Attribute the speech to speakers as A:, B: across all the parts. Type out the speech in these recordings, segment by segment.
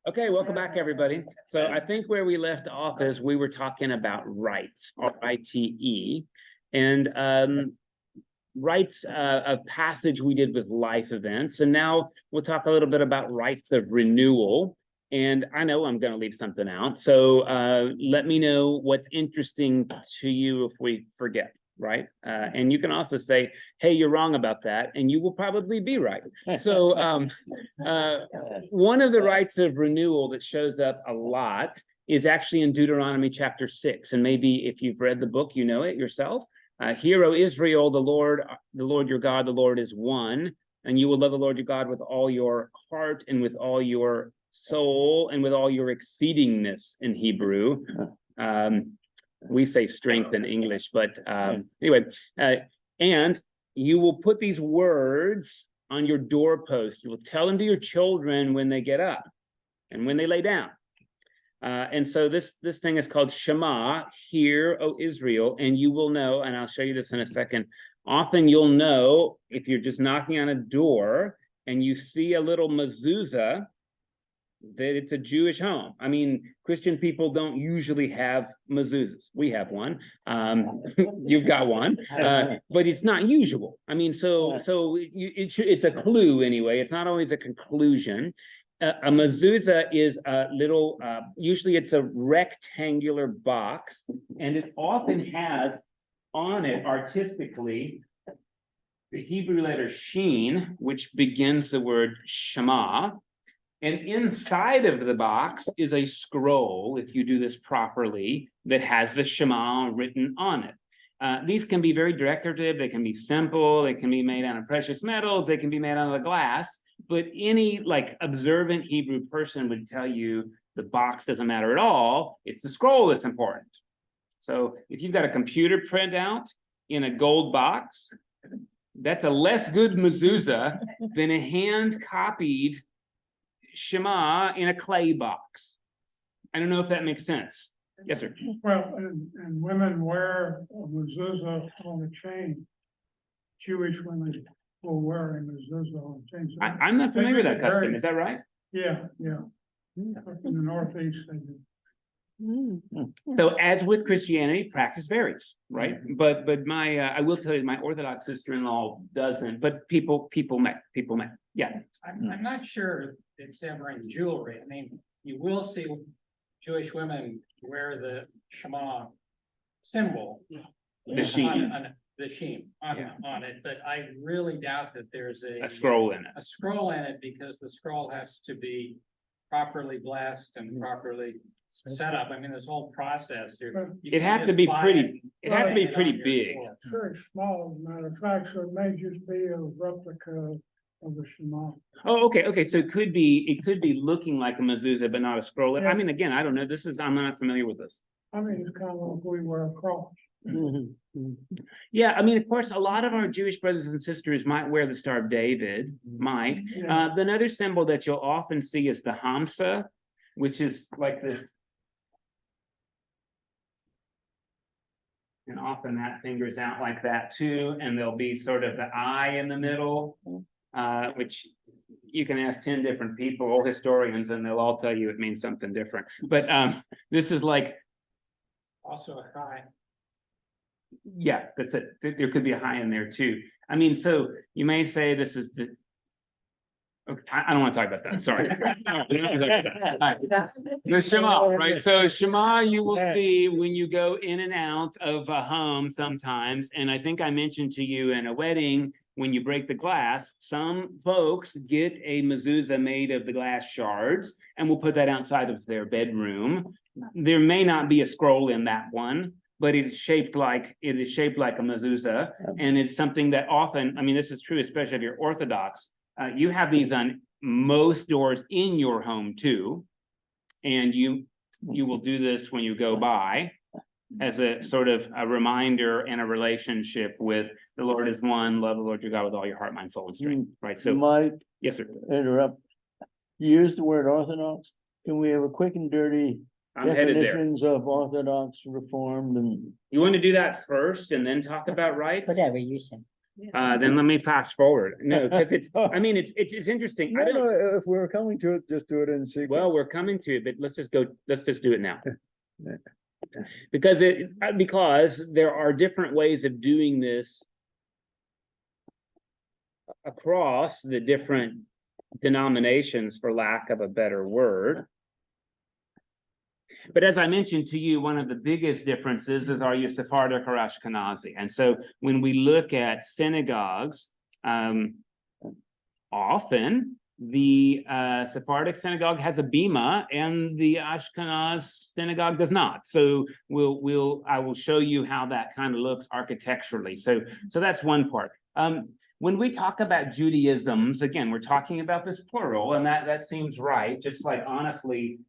A: Okay, welcome back, everybody. So I think where we left off is we were talking about rites, R-I-T-E, and rites of passage we did with life events. And now we'll talk a little bit about rites of renewal. And I know I'm going to leave something out. So let me know what's interesting to you if we forget, right? And you can also say, hey, you're wrong about that. And you will probably be right. So one of the rites of renewal that shows up a lot is actually in Deuteronomy chapter 6. And maybe if you've read the book, you know it yourself. Hear, O Israel, the Lord your God, the Lord is one. And you will love the Lord your God with all your heart and with all your soul and with all your exceedingness in Hebrew. We say strength in English, but anyway, and you will put these words on your doorpost. You will tell them to your children when they get up and when they lay down. And so this thing is called Shema, Hear, O Israel, and you will know, and I'll show you this in a second. Often you'll know if you're just knocking on a door and you see a little mezuzah, that it's a Jewish home. I mean, Christian people don't usually have mezuzahs. We have one. You've got one, but it's not usual. I mean, it's a clue anyway. It's not always a conclusion. A mezuzah is a little, usually it's a rectangular box, and it often has on it artistically the Hebrew letter Shin, which begins the word Shema. And inside of the box is a scroll, if you do this properly, that has the Shema written on it. These can be very decorative, they can be simple, they can be made out of precious metals, they can be made out of glass, but any observant Hebrew person would tell you the box doesn't matter at all, it's the scroll that's important. So if you've got a computer printout in a gold box, that's a less good mezuzah than a hand-copied Shema in a clay box. I don't know if that makes sense. Yes, sir.
B: Well, and women wear a mezuzah on a chain. Jewish women will wear a mezuzah on a chain. So
A: I'm not familiar with that custom. Is that right?
B: Yeah. Up in the Northeast, they do.
A: So as with Christianity, practice varies, right? But my I will tell you, my Orthodox sister-in-law doesn't, but people may. Yeah.
C: I'm not sure it's ever in jewelry. I mean, you will see Jewish women wear the Shema symbol.
A: The Shin.
C: The Shin on it, but I really doubt that there's
A: A scroll in it.
C: a scroll in it, because the scroll has to be properly blessed and properly set up. I mean, this whole process.
A: It has to be pretty. It has to be pretty big.
B: It's very small, as a matter of fact, so it may just be a replica of the Shema.
A: Oh, okay. So it could be looking like a mezuzah, but not a scroll.
B: Yeah.
A: I mean, again, I don't know. I'm not familiar with this.
B: I mean, it's kind of like we wear a cross.
A: Yeah, I mean, of course, a lot of our Jewish brothers and sisters might wear the Star of David, might.
B: Yeah.
A: Another symbol that you'll often see is the Hamsa, which is like this. And often that finger's out like that too, and there'll be sort of the eye in the middle, which you can ask 10 different people, old historians, and they'll all tell you it means something different. But this is like.
C: Also a high.
A: Yeah, that's it. There could be a high in there too. I mean, so you may say this is the. Okay, I don't want to talk about that. Sorry. The Shema, right? So Shema, you will see when you go in and out of a home sometimes. And I think I mentioned to you in a wedding, when you break the glass, some folks get a mezuzah made of the glass shards and will put that outside of their bedroom. There may not be a scroll in that one, but it is shaped like a mezuzah, and it's something that often, I mean, this is true, especially if you're Orthodox. You have these on most doors in your home too, and you will do this when you go by as a sort of a reminder and a relationship with the Lord is one, love the Lord your God with all your heart, mind, soul, and strength. Right. So,
D: Mike,
A: yes, sir.
D: interrupt. You used the word Orthodox. Can we have a quick and dirty
A: I'm headed there.
D: definitions of Orthodox, Reformed, and
A: You want to do that first and then talk about rights?
E: Whatever you say.
A: then let me fast forward. No, because I mean, it's interesting. I
D: No,
A: don't,
D: no, if we're coming to it, just do it in sequence.
A: well, we're coming to it, but let's just do it now. Because there are different ways of doing this across the different denominations, for lack of a better word. But as I mentioned to you, one of the biggest differences is, are you Sephardic or Ashkenazi? And so when we look at synagogues, often the Sephardic synagogue has a bima and the Ashkenaz synagogue does not. So I will show you how that kind of looks architecturally. So that's one part. When we talk about Judaisms, again, we're talking about this plural, and that seems right. Just like, honestly,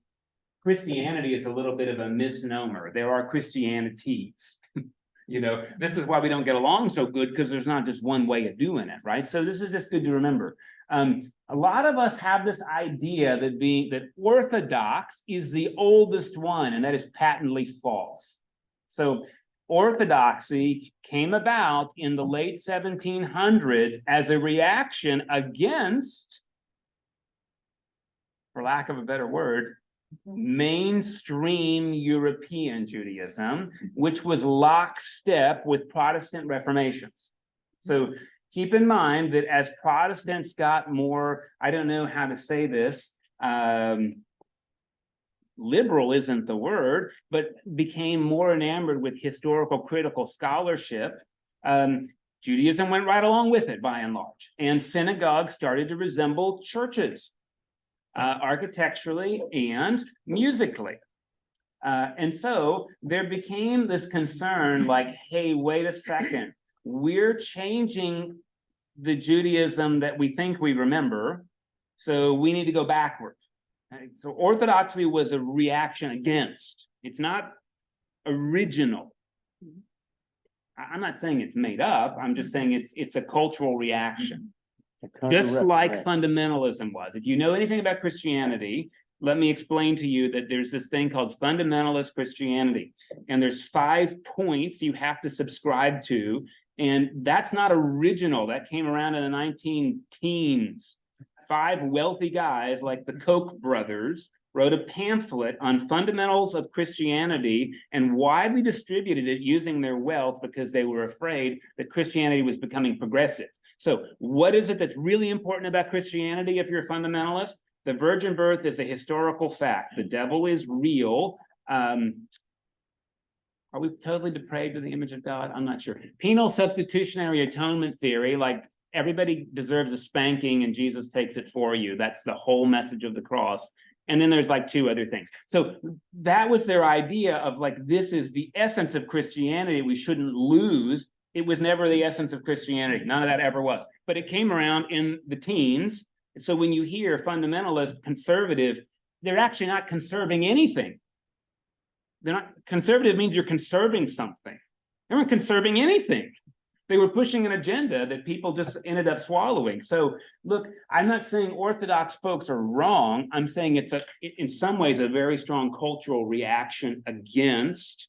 A: Christianity is a little bit of a misnomer. There are Christianities. You know, this is why we don't get along so good, because there's not just one way of doing it, right? So this is just good to remember. A lot of us have this idea that Orthodox is the oldest one, and that is patently false. So Orthodoxy came about in the late 1700s as a reaction against, for lack of a better word, mainstream European Judaism, which was lockstep with Protestant reformations. So keep in mind that as Protestants got more, I don't know how to say this, liberal isn't the word, but became more enamored with historical critical scholarship, Judaism went right along with it by and large. And synagogues started to resemble churches, architecturally and musically. And so there became this concern like, hey, wait a second, we're changing the Judaism that we think we remember, so we need to go backward. So Orthodoxy was a reaction against. It's not original. I'm not saying it's made up. I'm just saying it's a cultural reaction. Just like fundamentalism was. If you know anything about Christianity, let me explain to you that there's this thing called fundamentalist Christianity. And there's 5 points you have to subscribe to. And that's not original. That came around in the 19-teens. 5 wealthy guys like the Koch brothers wrote a pamphlet on fundamentals of Christianity and widely distributed it using their wealth because they were afraid that Christianity was becoming progressive. So what is it that's really important about Christianity if you're a fundamentalist? The virgin birth is a historical fact. The devil is real. Are we totally depraved of the image of God? I'm not sure. Penal substitutionary atonement theory, like everybody deserves a spanking and Jesus takes it for you. That's the whole message of the cross. And then there's like 2 other things. So that was their idea of like, this is the essence of Christianity. We shouldn't lose. It was never the essence of Christianity. None of that ever was. But it came around in the teens. So when you hear fundamentalist, conservative, they're actually not conserving anything. They're not, conservative means you're conserving something. They weren't conserving anything. They were pushing an agenda that people just ended up swallowing. So look, I'm not saying Orthodox folks are wrong. I'm saying it's in some ways a very strong cultural reaction against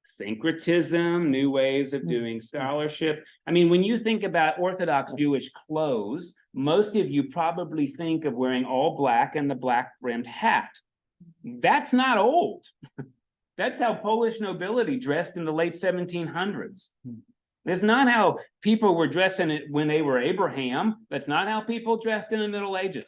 A: syncretism, new ways of doing scholarship. I mean, when you think about Orthodox Jewish clothes, most of you probably think of wearing all black and the black brimmed hat. That's not old. That's how Polish nobility dressed in the late 1700s. That's not how people were dressing it when they were Abraham. That's not how people dressed in the Middle Ages.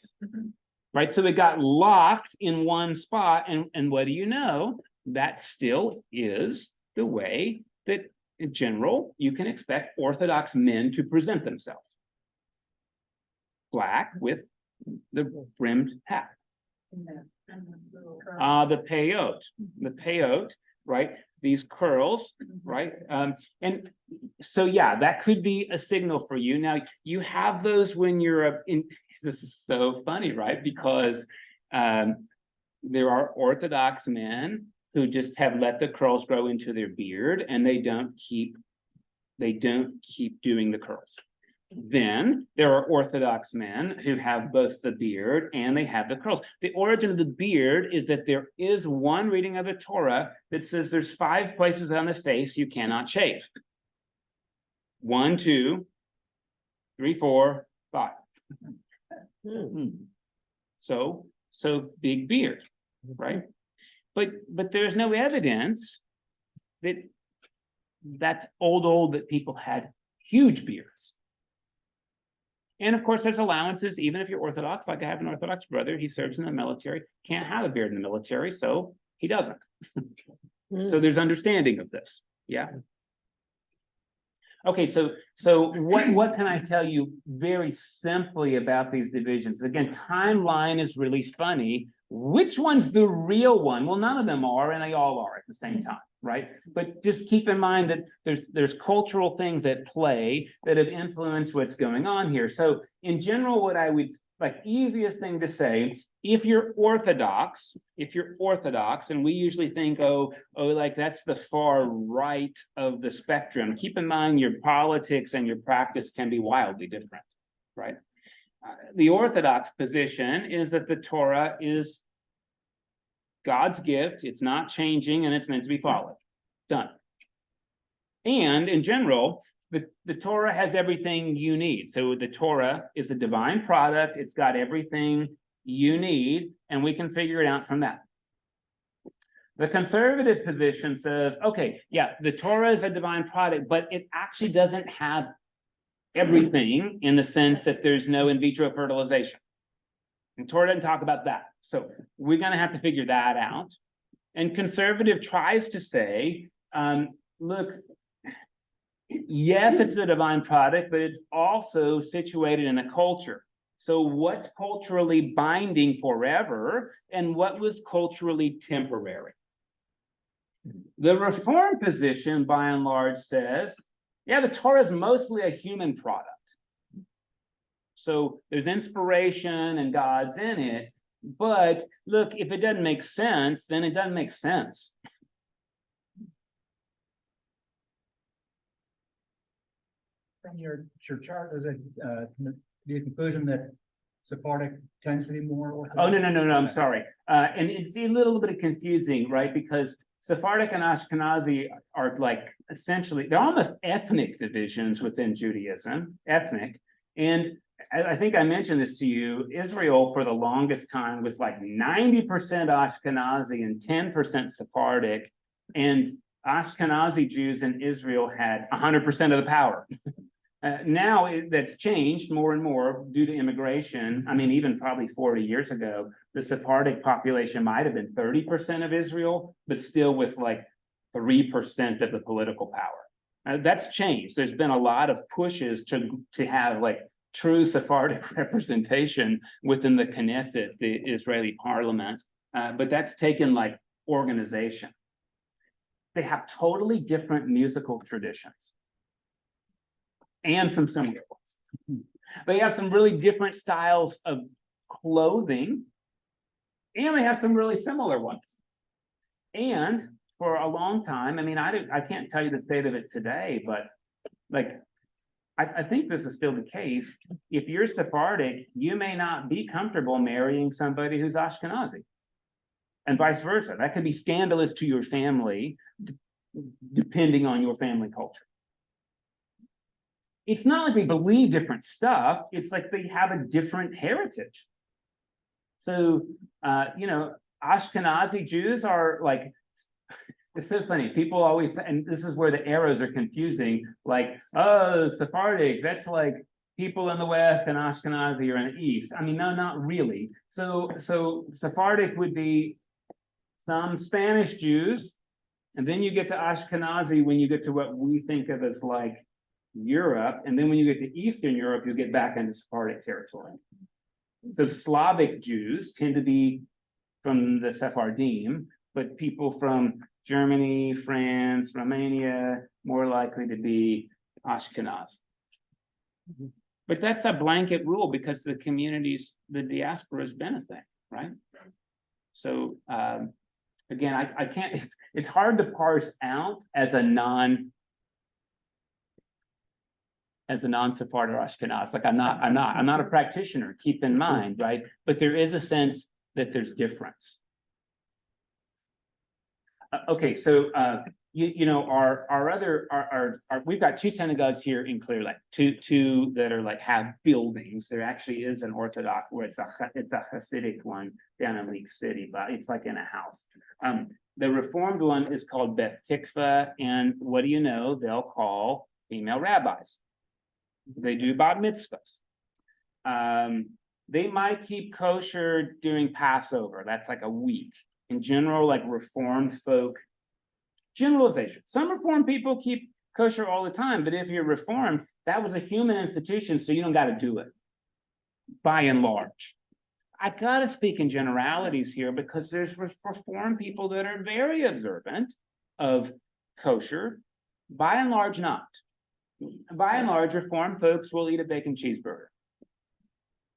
A: Right? So it got locked in one spot. And what do you know? That still is the way that in general you can expect Orthodox men to present themselves. Black with the brimmed hat. The peyot, right? These curls, right? And so, yeah, that could be a signal for you. Now, you have those when you're this is so funny, right? Because there are Orthodox men who just have let the curls grow into their beard and they don't keep doing the curls. Then there are Orthodox men who have both the beard and they have the curls. The origin of the beard is that there is one reading of the Torah that says there's 5 places on the face you cannot shave. 1, 2, 3, 4, 5.
D: Hmm.
A: So big beard, right? But there's no evidence that that's old, that people had huge beards. And of course, there's allowances, even if you're Orthodox, like I have an Orthodox brother, he serves in the military, can't have a beard in the military, so he doesn't. So there's understanding of this, yeah. Okay, so what can I tell you very simply about these divisions? Again, timeline is really funny. Which one's the real one? Well, none of them are, and they all are at the same time, right? But just keep in mind that there's cultural things at play that have influenced what's going on here. So in general, what I would like easiest thing to say, if you're Orthodox, and we usually think, oh, like that's the far right of the spectrum. Keep in mind your politics and your practice can be wildly different, right? The Orthodox position is that the Torah is God's gift, it's not changing, and it's meant to be followed. Done. And in general, the Torah has everything you need. So the Torah is a divine product, it's got everything you need, and we can figure it out from that. The conservative position says, okay, yeah, the Torah is a divine product, but it actually doesn't have everything in the sense that there's no in vitro fertilization. And Torah doesn't talk about that. So we're going to have to figure that out. And conservative tries to say, look, yes, it's a divine product, but it's also situated in a culture. So what's culturally binding forever and what was culturally temporary? The Reform position, by and large, says, yeah, the Torah is mostly a human product. So there's inspiration and God's in it. But look, if it doesn't make sense, then it doesn't make sense.
E: From your chart, is it the conclusion that Sephardic tends to be more Orthodox?
A: Oh, no, I'm sorry. And it's a little bit confusing, right? Because Sephardic and Ashkenazi are like essentially, they're almost ethnic divisions within Judaism, ethnic. And I think I mentioned this to you, Israel for the longest time was like 90% Ashkenazi and 10% Sephardic. And Ashkenazi Jews in Israel had 100% of the power. Now that's changed more and more due to immigration. I mean, even probably 40 years ago, the Sephardic population might have been 30% of Israel, but still with like 3% of the political power. That's changed. There's been a lot of pushes to have like true Sephardic representation within the Knesset, the Israeli parliament, but that's taken like organization. They have totally different musical traditions. And some similar ones. They have some really different styles of clothing, and they have some really similar ones. And for a long time, I mean, I can't tell you the state of it today, but like, I think this is still the case. If you're Sephardic, you may not be comfortable marrying somebody who's Ashkenazi, and vice versa. That could be scandalous to your family, depending on your family culture. It's not like they believe different stuff. It's like they have a different heritage. So, Ashkenazi Jews are like, it's so funny. People always say, and this is where the arrows are confusing, like, oh, Sephardic, that's like people in the West and Ashkenazi are in the East. I mean, no, not really. So Sephardic would be some Spanish Jews, and then you get to Ashkenazi when you get to what we think of as like Europe, and then when you get to Eastern Europe, you get back into Sephardic territory. So Slavic Jews tend to be from the Sephardim, but people from Germany, France, Romania, more likely to be Ashkenaz. But that's a blanket rule because the communities, the diasporas benefit, right? So again, I can't, it's hard to parse out as a non-Sephardic or Ashkenaz. Like I'm not a practitioner, keep in mind, right? But there is a sense that there's difference. Okay, so you know, we've got two synagogues here in Clear Lake, two that are like have buildings. There actually is an Orthodox where it's a Hasidic one down in Leak City, but it's like in a house. The Reformed one is called Beth Tikva, and what do you know? They'll call female rabbis. They do bat mitzvahs. They might keep kosher during Passover. That's like a week. In general, like Reformed folk, generalization. Some Reformed people keep kosher all the time, but if you're Reformed, that was a human institution, so you don't got to do it, by and large. I got to speak in generalities here because there's Reformed people that are very observant of kosher, by and large not. By and large, Reformed folks will eat a bacon cheeseburger.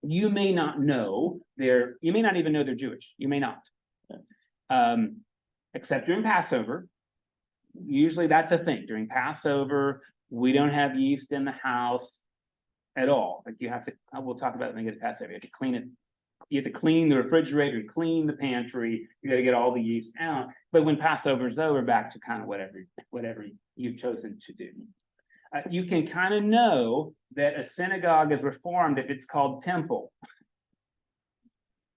A: You may not know you may not even know they're Jewish. You may not. Except during Passover. Usually that's a thing. During Passover, we don't have yeast in the house at all. Like you have to, we'll talk about it when we get to Passover. You have to clean it. You have to clean the refrigerator, clean the pantry. You got to get all the yeast out. But when Passover's over, back to kind of whatever you've chosen to do. You can kind of know that a synagogue is Reformed if it's called temple.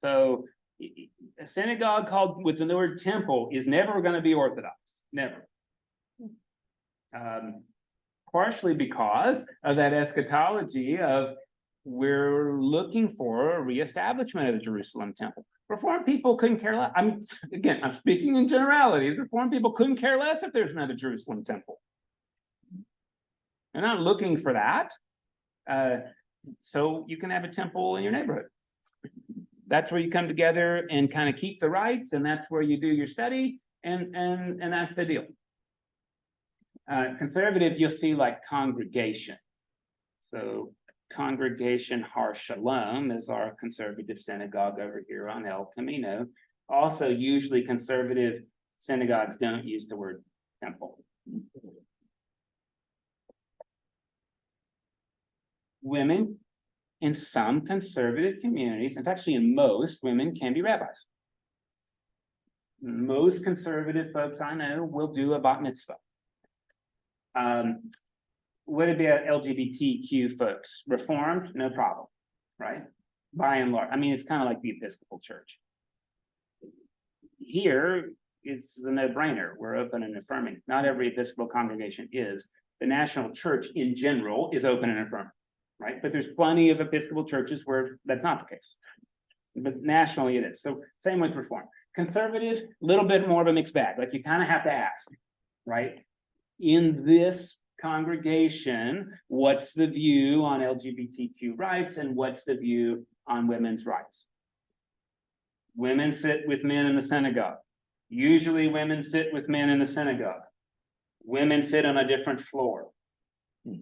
A: So a synagogue called with the word temple is never going to be Orthodox. Never. Partially because of that eschatology of we're looking for a reestablishment of the Jerusalem temple. Reformed people couldn't care less. I'm speaking in generalities. Reformed people couldn't care less if there's another Jerusalem temple. They're not looking for that. So you can have a temple in your neighborhood. That's where you come together and kind of keep the rights, and that's where you do your study, and that's the deal. Conservatives, you'll see like congregation. So Congregation Har Shalom is our conservative synagogue over here on El Camino. Also, usually conservative synagogues don't use the word temple. Women in some conservative communities, in fact, actually in most, women can be rabbis. Most conservative folks I know will do a bat mitzvah. What about LGBTQ folks? Reformed, no problem, right? By and large, I mean, it's kind of like the Episcopal Church. Here, it's a no-brainer. We're open and affirming. Not every Episcopal congregation is. The national church in general is open and affirming, right? But there's plenty of Episcopal churches where that's not the case. But nationally it is. So same with Reform. Conservative, a little bit more of a mixed bag. Like you kind of have to ask, right? In this congregation, what's the view on LGBTQ rights and what's the view on women's rights? Women sit with men in the synagogue. Usually women sit with men in the synagogue. Women sit on a different floor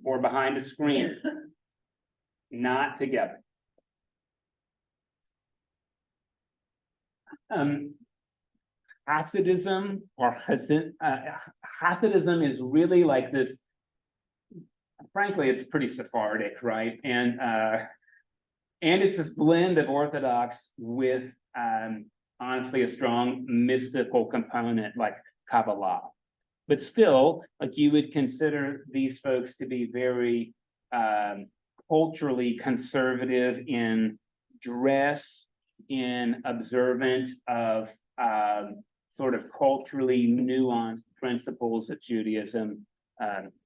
A: or behind a screen, not together. Hasidism or Hasidism is really like this. Frankly, it's pretty Sephardic, right? And it's this blend of Orthodox with honestly a strong mystical component like Kabbalah. But still, like you would consider these folks to be very culturally conservative in dress, in observant of sort of culturally nuanced principles of Judaism,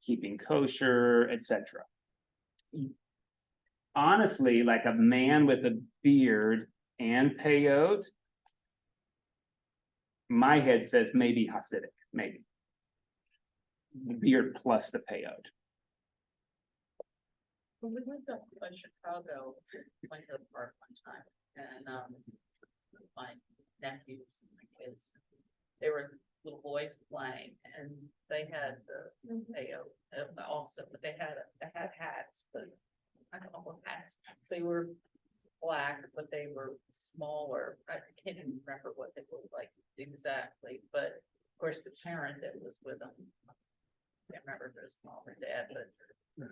A: keeping kosher, etc. Honestly, like a man with a beard and peyot, my head says maybe Hasidic, maybe. The beard plus the peyot.
F: When we went to Chicago, went to the park one time, and my nephews and my kids, they were little boys playing, and they had the peyot also, but they had hats, but I don't know what hats. They were black, but they were smaller. I can't even remember what they looked like exactly, but of course the parent that was with them, I can't remember if it was mom or dad, but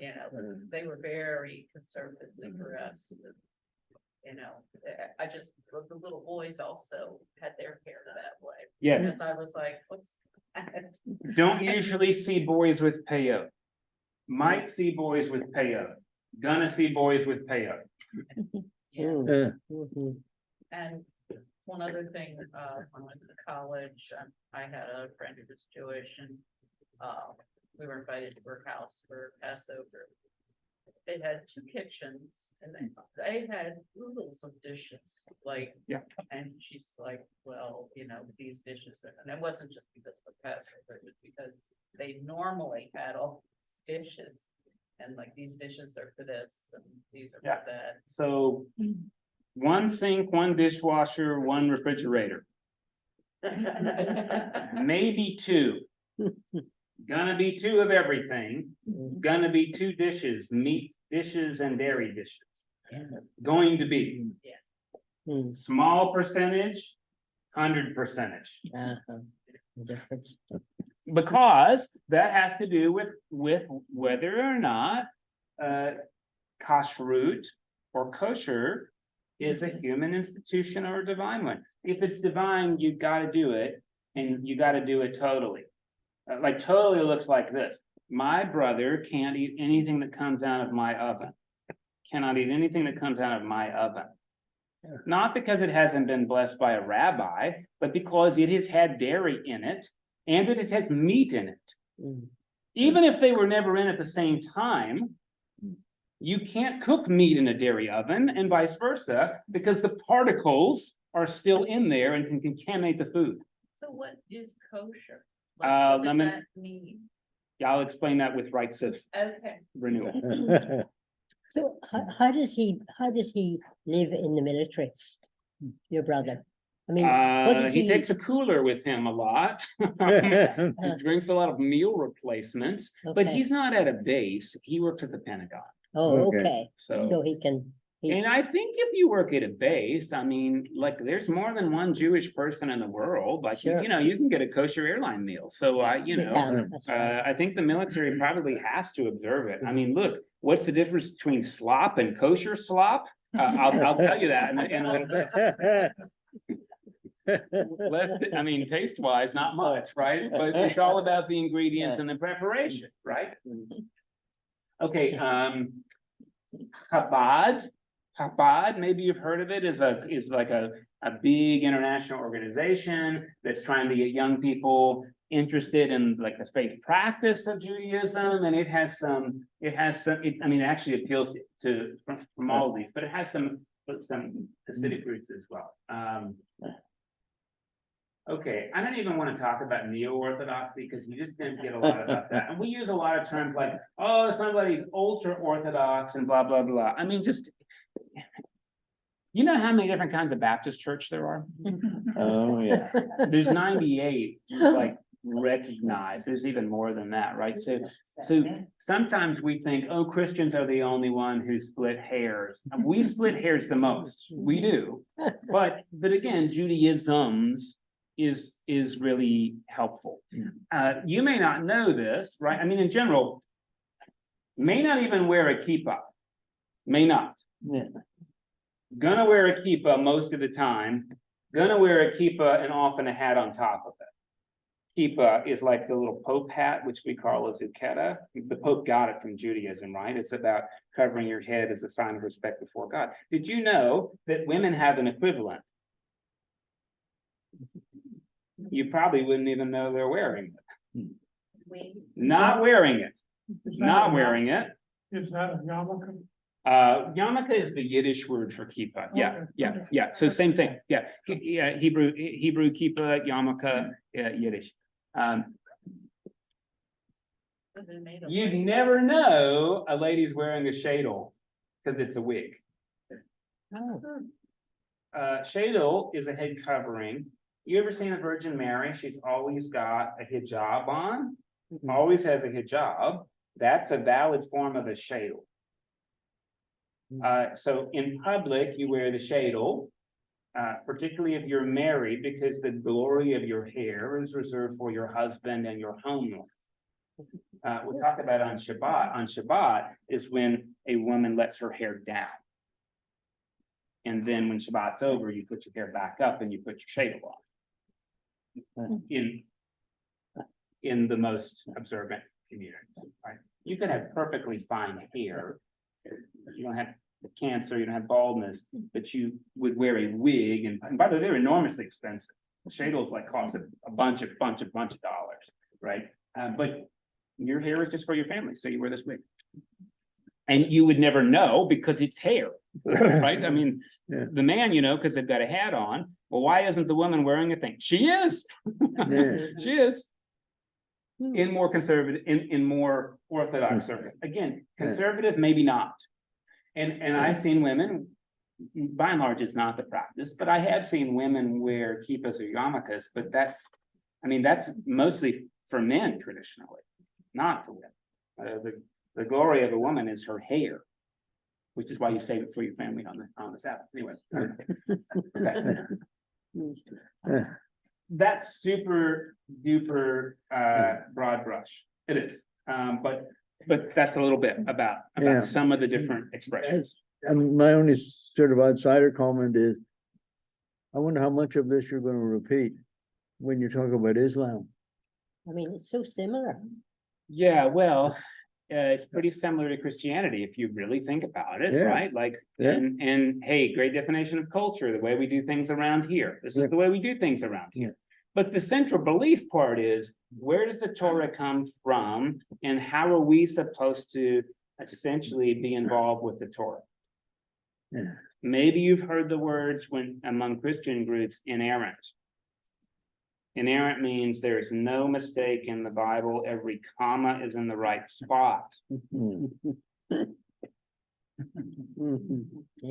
F: you know, they were very conservatively dressed. You know, the little boys also had their hair that way.
A: Yeah.
F: And I was like, what's that?
A: Don't usually see boys with peyote. Might see boys with peyote. Gonna see boys with peyote.
F: Yeah.
D: Mhm.
F: And one other thing, when I was in college, I had a friend who was Jewish and, we were invited to her house for Passover. They had two kitchens and they had oodles of dishes, like.
A: Yeah.
F: And she's like, well, these dishes, and it wasn't just because of Passover, it was because they normally had all these dishes. And like, these dishes are for this, and these are
A: Yeah.
F: for that.
A: So one sink, one dishwasher, one refrigerator, maybe two. Gonna be two of everything. Gonna be two dishes, meat dishes and dairy dishes. Going to be
D: Mhm.
A: small percentage, 100%.
D: Uh-huh.
A: Because that has to do with whether or not kashrut or kosher is a human institution or a divine one. If it's divine, you've got to do it, and you got to do it totally. Like totally looks like this. My brother can't eat anything that comes out of my oven. Cannot eat anything that comes out of my oven. Not because it hasn't been blessed by a rabbi, but because it has had dairy in it and that it has meat in it.
D: Mhm.
A: Even if they were never in at the same time, you can't cook meat in a dairy oven and vice versa, because the particles are still in there and can contaminate the food.
F: So what is kosher?
A: Uh,
F: Like, what
A: let
F: does
A: me-
F: that mean?
A: Yeah, I'll explain that with rites of
F: Okay.
A: renewal.
G: So how does he live in the military? Your brother? I mean, what does
A: He
G: he
A: takes a
G: eat?
A: cooler with him a lot. He drinks a lot of meal replacements, but
G: Okay.
A: he's not at a base. He works at the Pentagon.
G: Oh,
D: Okay.
G: okay,
A: So,
G: so he can,
A: and I think if you work at a base, I mean, like, there's more than one Jewish person in the world, like,
G: Sure.
A: you can get a kosher airline meal. So
G: he can, that's right.
A: I think the military probably has to observe it. I mean, look, what's the difference between slop and kosher slop? I'll tell you that in a little bit. I mean, taste wise, not much, right? But it's all about the ingredients and the preparation, right? Okay, Chabad, maybe you've heard of it, is like a big international organization that's trying to get young people interested in like the faith practice of Judaism, and it actually appeals from all of these, but it has some Hasidic roots as well. Okay, I don't even want to talk about neo-Orthodoxy because you just didn't get a lot about that. And we use a lot of terms like, oh, somebody's ultra-Orthodox and blah, blah, blah. I mean, just, you know how many different kinds of Baptist church there are?
D: Oh, yeah.
A: There's 98, like, recognized. There's even more than that, right? So sometimes we think, oh, Christians are the only one who split hairs. And we split hairs the most. We do. But again, Judaisms is really helpful. You may not know this, right? I mean, in general, may not even wear a kippah. May not.
D: Yeah.
A: Gonna wear a kippah most of the time. Gonna wear a kippah and often a hat on top of it. Kippah is like the little Pope hat, which we call a zucchetto. The Pope got it from Judaism, right? It's about covering your head as a sign of respect before God. Did you know that women have an equivalent? You probably wouldn't even know they're wearing it. Not wearing it,
B: Is that
A: not
B: a-
A: wearing it.
B: Is that a yarmulke?
A: Yarmulke is the Yiddish word for kippah. Yeah,
B: Okay.
A: yeah. So same thing. Yeah, Hebrew kippah, yarmulke, Yiddish. You'd never know a lady's wearing a shadel because it's a wig.
G: Oh,
A: Shadel is a head covering. You ever seen the Virgin Mary? She's always got a hijab on, always has a hijab. That's a valid form of a shadel. So in public, you wear the shadel, particularly if you're married, because the glory of your hair is reserved for your husband and your home life. We talk about on Shabbat. On Shabbat is when a woman lets her hair down. And then when Shabbat's over, you put your hair back up and you put your shadel on. in the most observant communities, right? You could have perfectly fine hair. You don't have cancer, you don't have baldness, but you would wear a wig, and by the way, they're enormously expensive. Shadles like cost a bunch of dollars, right? But your hair is just for your family, so you wear this wig. And you would never know because it's hair, right? I mean,
D: Yeah.
A: the man, you know, because they've got a hat on. Well, why isn't the woman wearing a thing? She is.
D: Yeah.
A: She is. In more conservative, in more orthodox circles. Again, conservative, maybe not. And I've seen women, by and large, it's not the practice, but I have seen women wear kippas or yarmulkes, but that's mostly for men traditionally, not for women. The glory of a woman is her hair, which is why you save it for your family on the Sabbath. Anyway. Okay. That's super duper broad brush. It is. But that's a little bit about
D: Yeah.
A: some of the different expressions.
D: And my only sort of outsider comment is, I wonder how much of this you're gonna repeat when you talk about Islam.
G: I mean, it's so similar.
A: Yeah, well, it's pretty similar to Christianity if you really think about it,
D: Yeah.
A: right? Like,
D: Yeah.
A: and hey, great definition of culture, the way we do things around here. This
D: Yeah.
A: is the way we do things around here. But the central belief part is, where does the Torah come from, and how are we supposed to essentially be involved with the Torah?
D: Yeah.
A: Maybe you've heard the words when among Christian groups, inerrant. Inerrant means there's no mistake in the Bible. Every comma is in the right spot.
G: They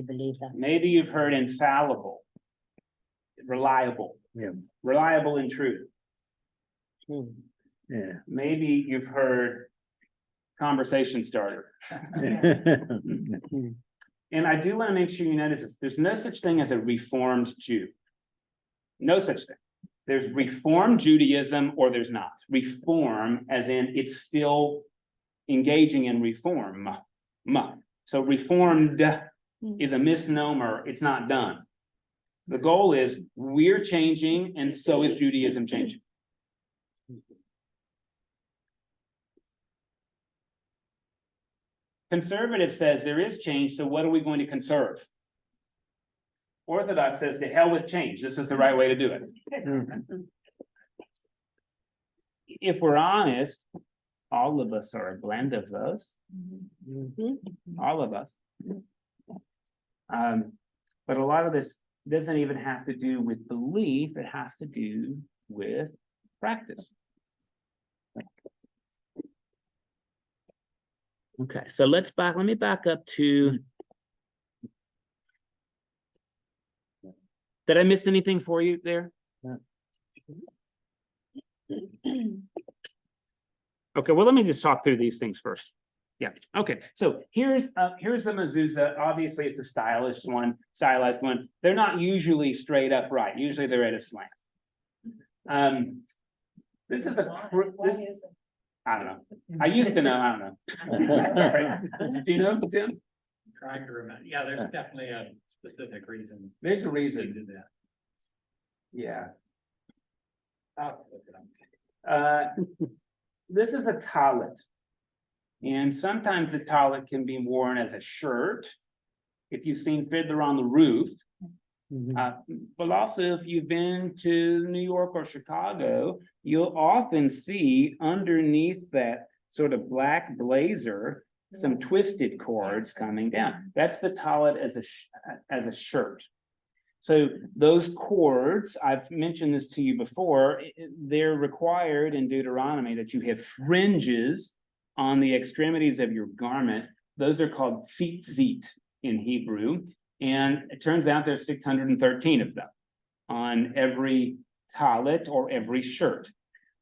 G: believe that.
A: Maybe you've heard infallible, reliable.
D: Yeah.
A: Reliable in truth.
G: Hmm.
D: Yeah.
A: Maybe you've heard conversation starter. And I do want to make sure you notice this. There's no such thing as a reformed Jew. No such thing. There's reformed Judaism or there's not. Reform as in it's still engaging in reform. So reformed is a misnomer. It's not done. The goal is we're changing and so is Judaism changing. Conservative says there is change, so what are we going to conserve? Orthodox says to hell with change. This is the right way to do it. If we're honest, all of us are a blend of those. All of us. But a lot of this doesn't even have to do with belief, it has to do with practice. Okay, so let me back up to. Did I miss anything for you there? Okay, well, let me just talk through these things first. Yeah, okay, so here's the mezuzah. Obviously, it's a stylized one. They're not usually straight upright. Usually they're at a slant. This is I don't know. I used to know, I don't know. Do you know, Tim?
C: Trying to remember. Yeah, there's definitely a specific reason.
A: There's a
C: they
A: reason.
C: did that.
A: Yeah.
C: I'll look it up.
A: This is a tallit. And sometimes the tallit can be worn as a shirt. If you've seen Fiddler on the Roof. But also if you've been to New York or Chicago, you'll often see underneath that sort of black blazer, some twisted cords coming down. That's the tallit as a shirt. So those cords, I've mentioned this to you before, they're required in Deuteronomy that you have fringes on the extremities of your garment. Those are called tzitzit in Hebrew. And it turns out there's 613 of them on every tallit or every shirt.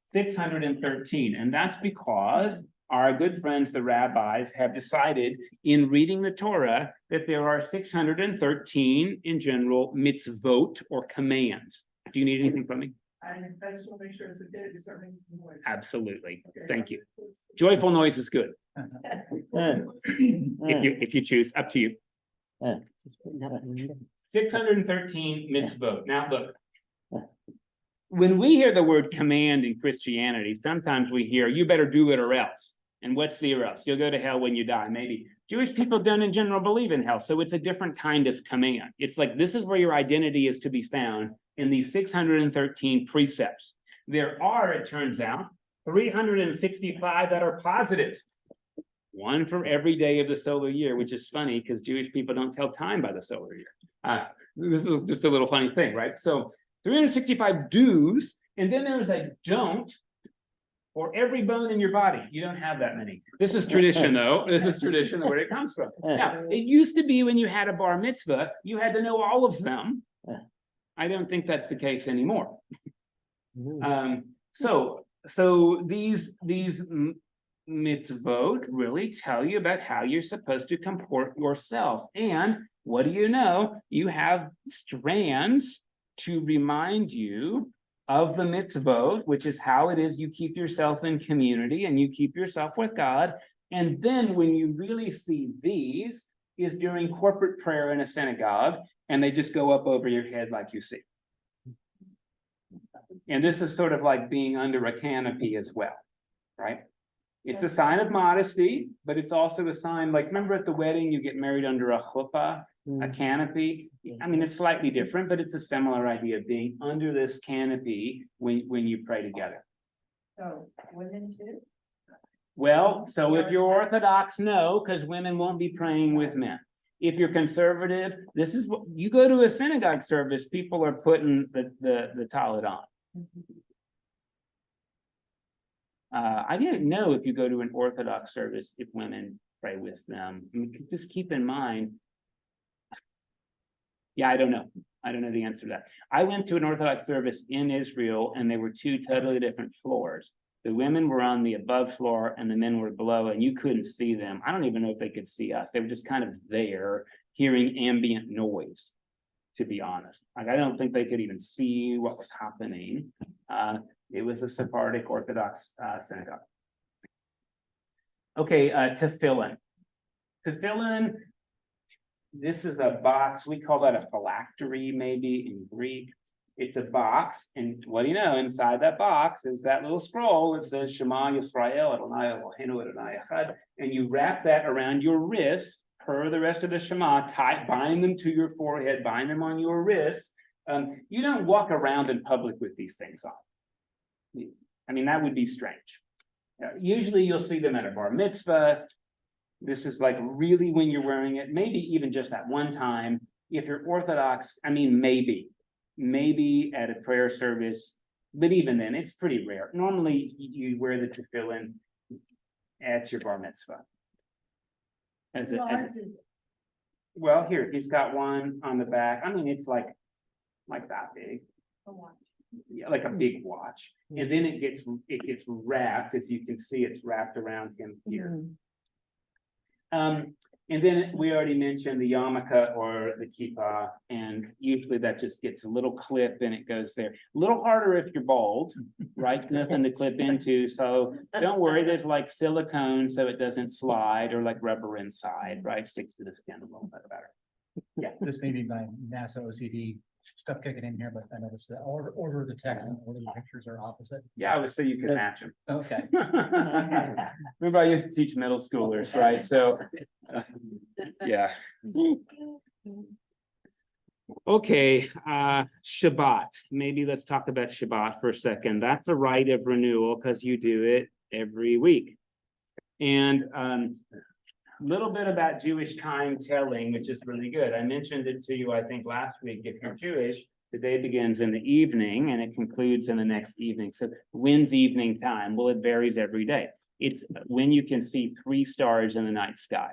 A: 613. And that's because our good friends, the rabbis, have decided in reading the Torah that there are 613 in general mitzvot or commands. Do you need anything from me?
B: I just want to make sure it's a day, it's our noise.
A: Absolutely. Thank you. Joyful noise is good. If you choose, up to you. 613 mitzvot. Now look, when we hear the word command in Christianity, sometimes we hear, you better do it or else. And what's the or else? You'll go to hell when you die, maybe. Jewish people don't in general believe in hell, so it's a different kind of command. It's like, this is where your identity is to be found in these 613 precepts. There are, it turns out, 365 that are positive. One for every day of the solar year, which is funny because Jewish people don't tell time by the solar year. This is just a little funny thing, right? So 365 do's, and then there's a don't for every bone in your body. You don't have that many. This is tradition, though. This is tradition where it comes from. Now, it used to be when you had a bar mitzvah, you had to know all of them. I don't think that's the case anymore. So these mitzvot really tell you about how you're supposed to comport yourself. And what do you know? You have strands to remind you of the mitzvot, which is how it is you keep yourself in community and you keep yourself with God. And then when you really see these is during corporate prayer in a synagogue, and they just go up over your head like you see. And this is sort of like being under a canopy as well, right? It's a sign of modesty, but it's also a sign, like, remember at the wedding, you get married under a chuppah, a canopy. I mean, it's slightly different, but it's a similar idea of being under this canopy when you pray together.
F: So women too?
A: Well, so if you're Orthodox, no, because women won't be praying with men. If you're conservative, this is what you go to a synagogue service, people are putting the tallit on. I didn't know if you go to an Orthodox service, if women pray with them. I mean, just keep in mind. Yeah, I don't know. I don't know the answer to that. I went to an Orthodox service in Israel, and they were two totally different floors. The women were on the above floor and the men were below, and you couldn't see them. I don't even know if they could see us. They were just kind of there hearing ambient noise, to be honest. Like, I don't think they could even see what was happening. It was a Sephardic Orthodox synagogue. Okay, tefillin. Tefillin, this is a box. We call that a phylactery, maybe in Greek. It's a box, and what do you know? Inside that box is that little scroll. It says Shema Yisrael Adonai Eloheinu Adonai Echad, and you wrap that around your wrist per the rest of the Shema. Bind them to your forehead, bind them on your wrist. You don't walk around in public with these things on. I mean, that would be strange. Usually you'll see them at a bar mitzvah. This is like really when you're wearing it, maybe even just that one time. If you're Orthodox, I mean, maybe at a prayer service, but even then, it's pretty rare. Normally, you wear the tefillin at your bar mitzvah. Well, here, he's got one on the back. I mean, it's like that big. Yeah, like a big watch. And then it gets wrapped, as you can see, it's wrapped around him here. And then we already mentioned the yarmulke or the kippah, and usually that just gets a little clip and it goes there. A little harder if you're bald, right? Nothing to clip into, so don't worry, there's like silicone so it doesn't slide, or like rubber inside, right? Sticks to the skin a little bit better. Yeah.
E: This may be my NASA OCD stuff kicking in here, but I noticed the order of the text and order of the pictures are opposite.
A: Yeah, I would say you can match them.
E: Okay.
A: Remember, I used to teach middle schoolers, right? So, yeah. Okay, Shabbat. Maybe let's talk about Shabbat for a second. That's a rite of renewal because you do it every week. And a little bit about Jewish time telling, which is really good. I mentioned it to you, I think, last week. If you're Jewish, the day begins in the evening and it concludes in the next evening. So when's evening time? Well, it varies every day. It's when you can see 3 stars in the night sky.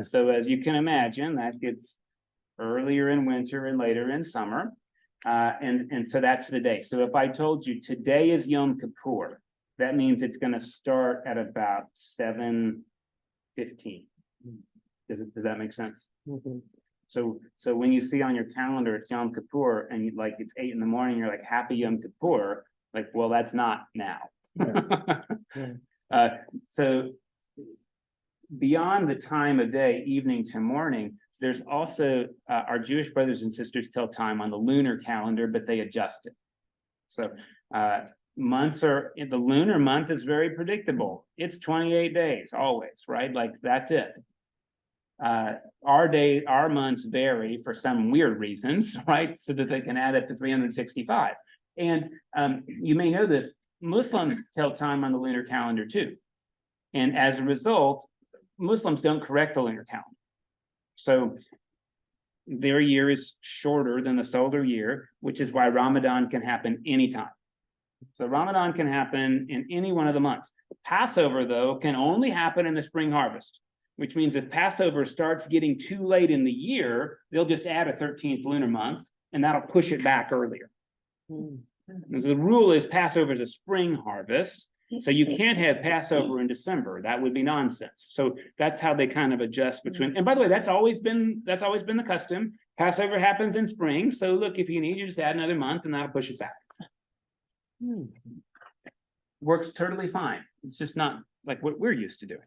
A: So as you can imagine, that gets earlier in winter and later in summer. And so that's the day. So if I told you today is Yom Kippur, that means it's going to start at about 7:15. Does that make sense? So when you see on your calendar it's Yom Kippur and it's 8 in the morning, you're like, happy Yom Kippur. Like, well, that's not now. So beyond the time of day, evening to morning, there's also our Jewish brothers and sisters tell time on the lunar calendar, but they adjust it. So, months are, the lunar month is very predictable. It's 28 days always, right? Like, that's it. Our months vary for some weird reasons, right? So that they can add up to 365. And you may know this, Muslims tell time on the lunar calendar too. And as a result, Muslims don't correct the lunar calendar. So their year is shorter than the solar year, which is why Ramadan can happen anytime. So Ramadan can happen in any one of the months. Passover, though, can only happen in the spring harvest, which means if Passover starts getting too late in the year, they'll just add a 13th lunar month, and that'll push it back earlier. The rule is Passover is a spring harvest, so you can't have Passover in December. That would be nonsense. So that's how they kind of adjust between. And by the way, that's always been the custom. Passover happens in spring. So look, if you need, you just add another month, and that'll push it back. Works totally fine. It's just not like what we're used to doing.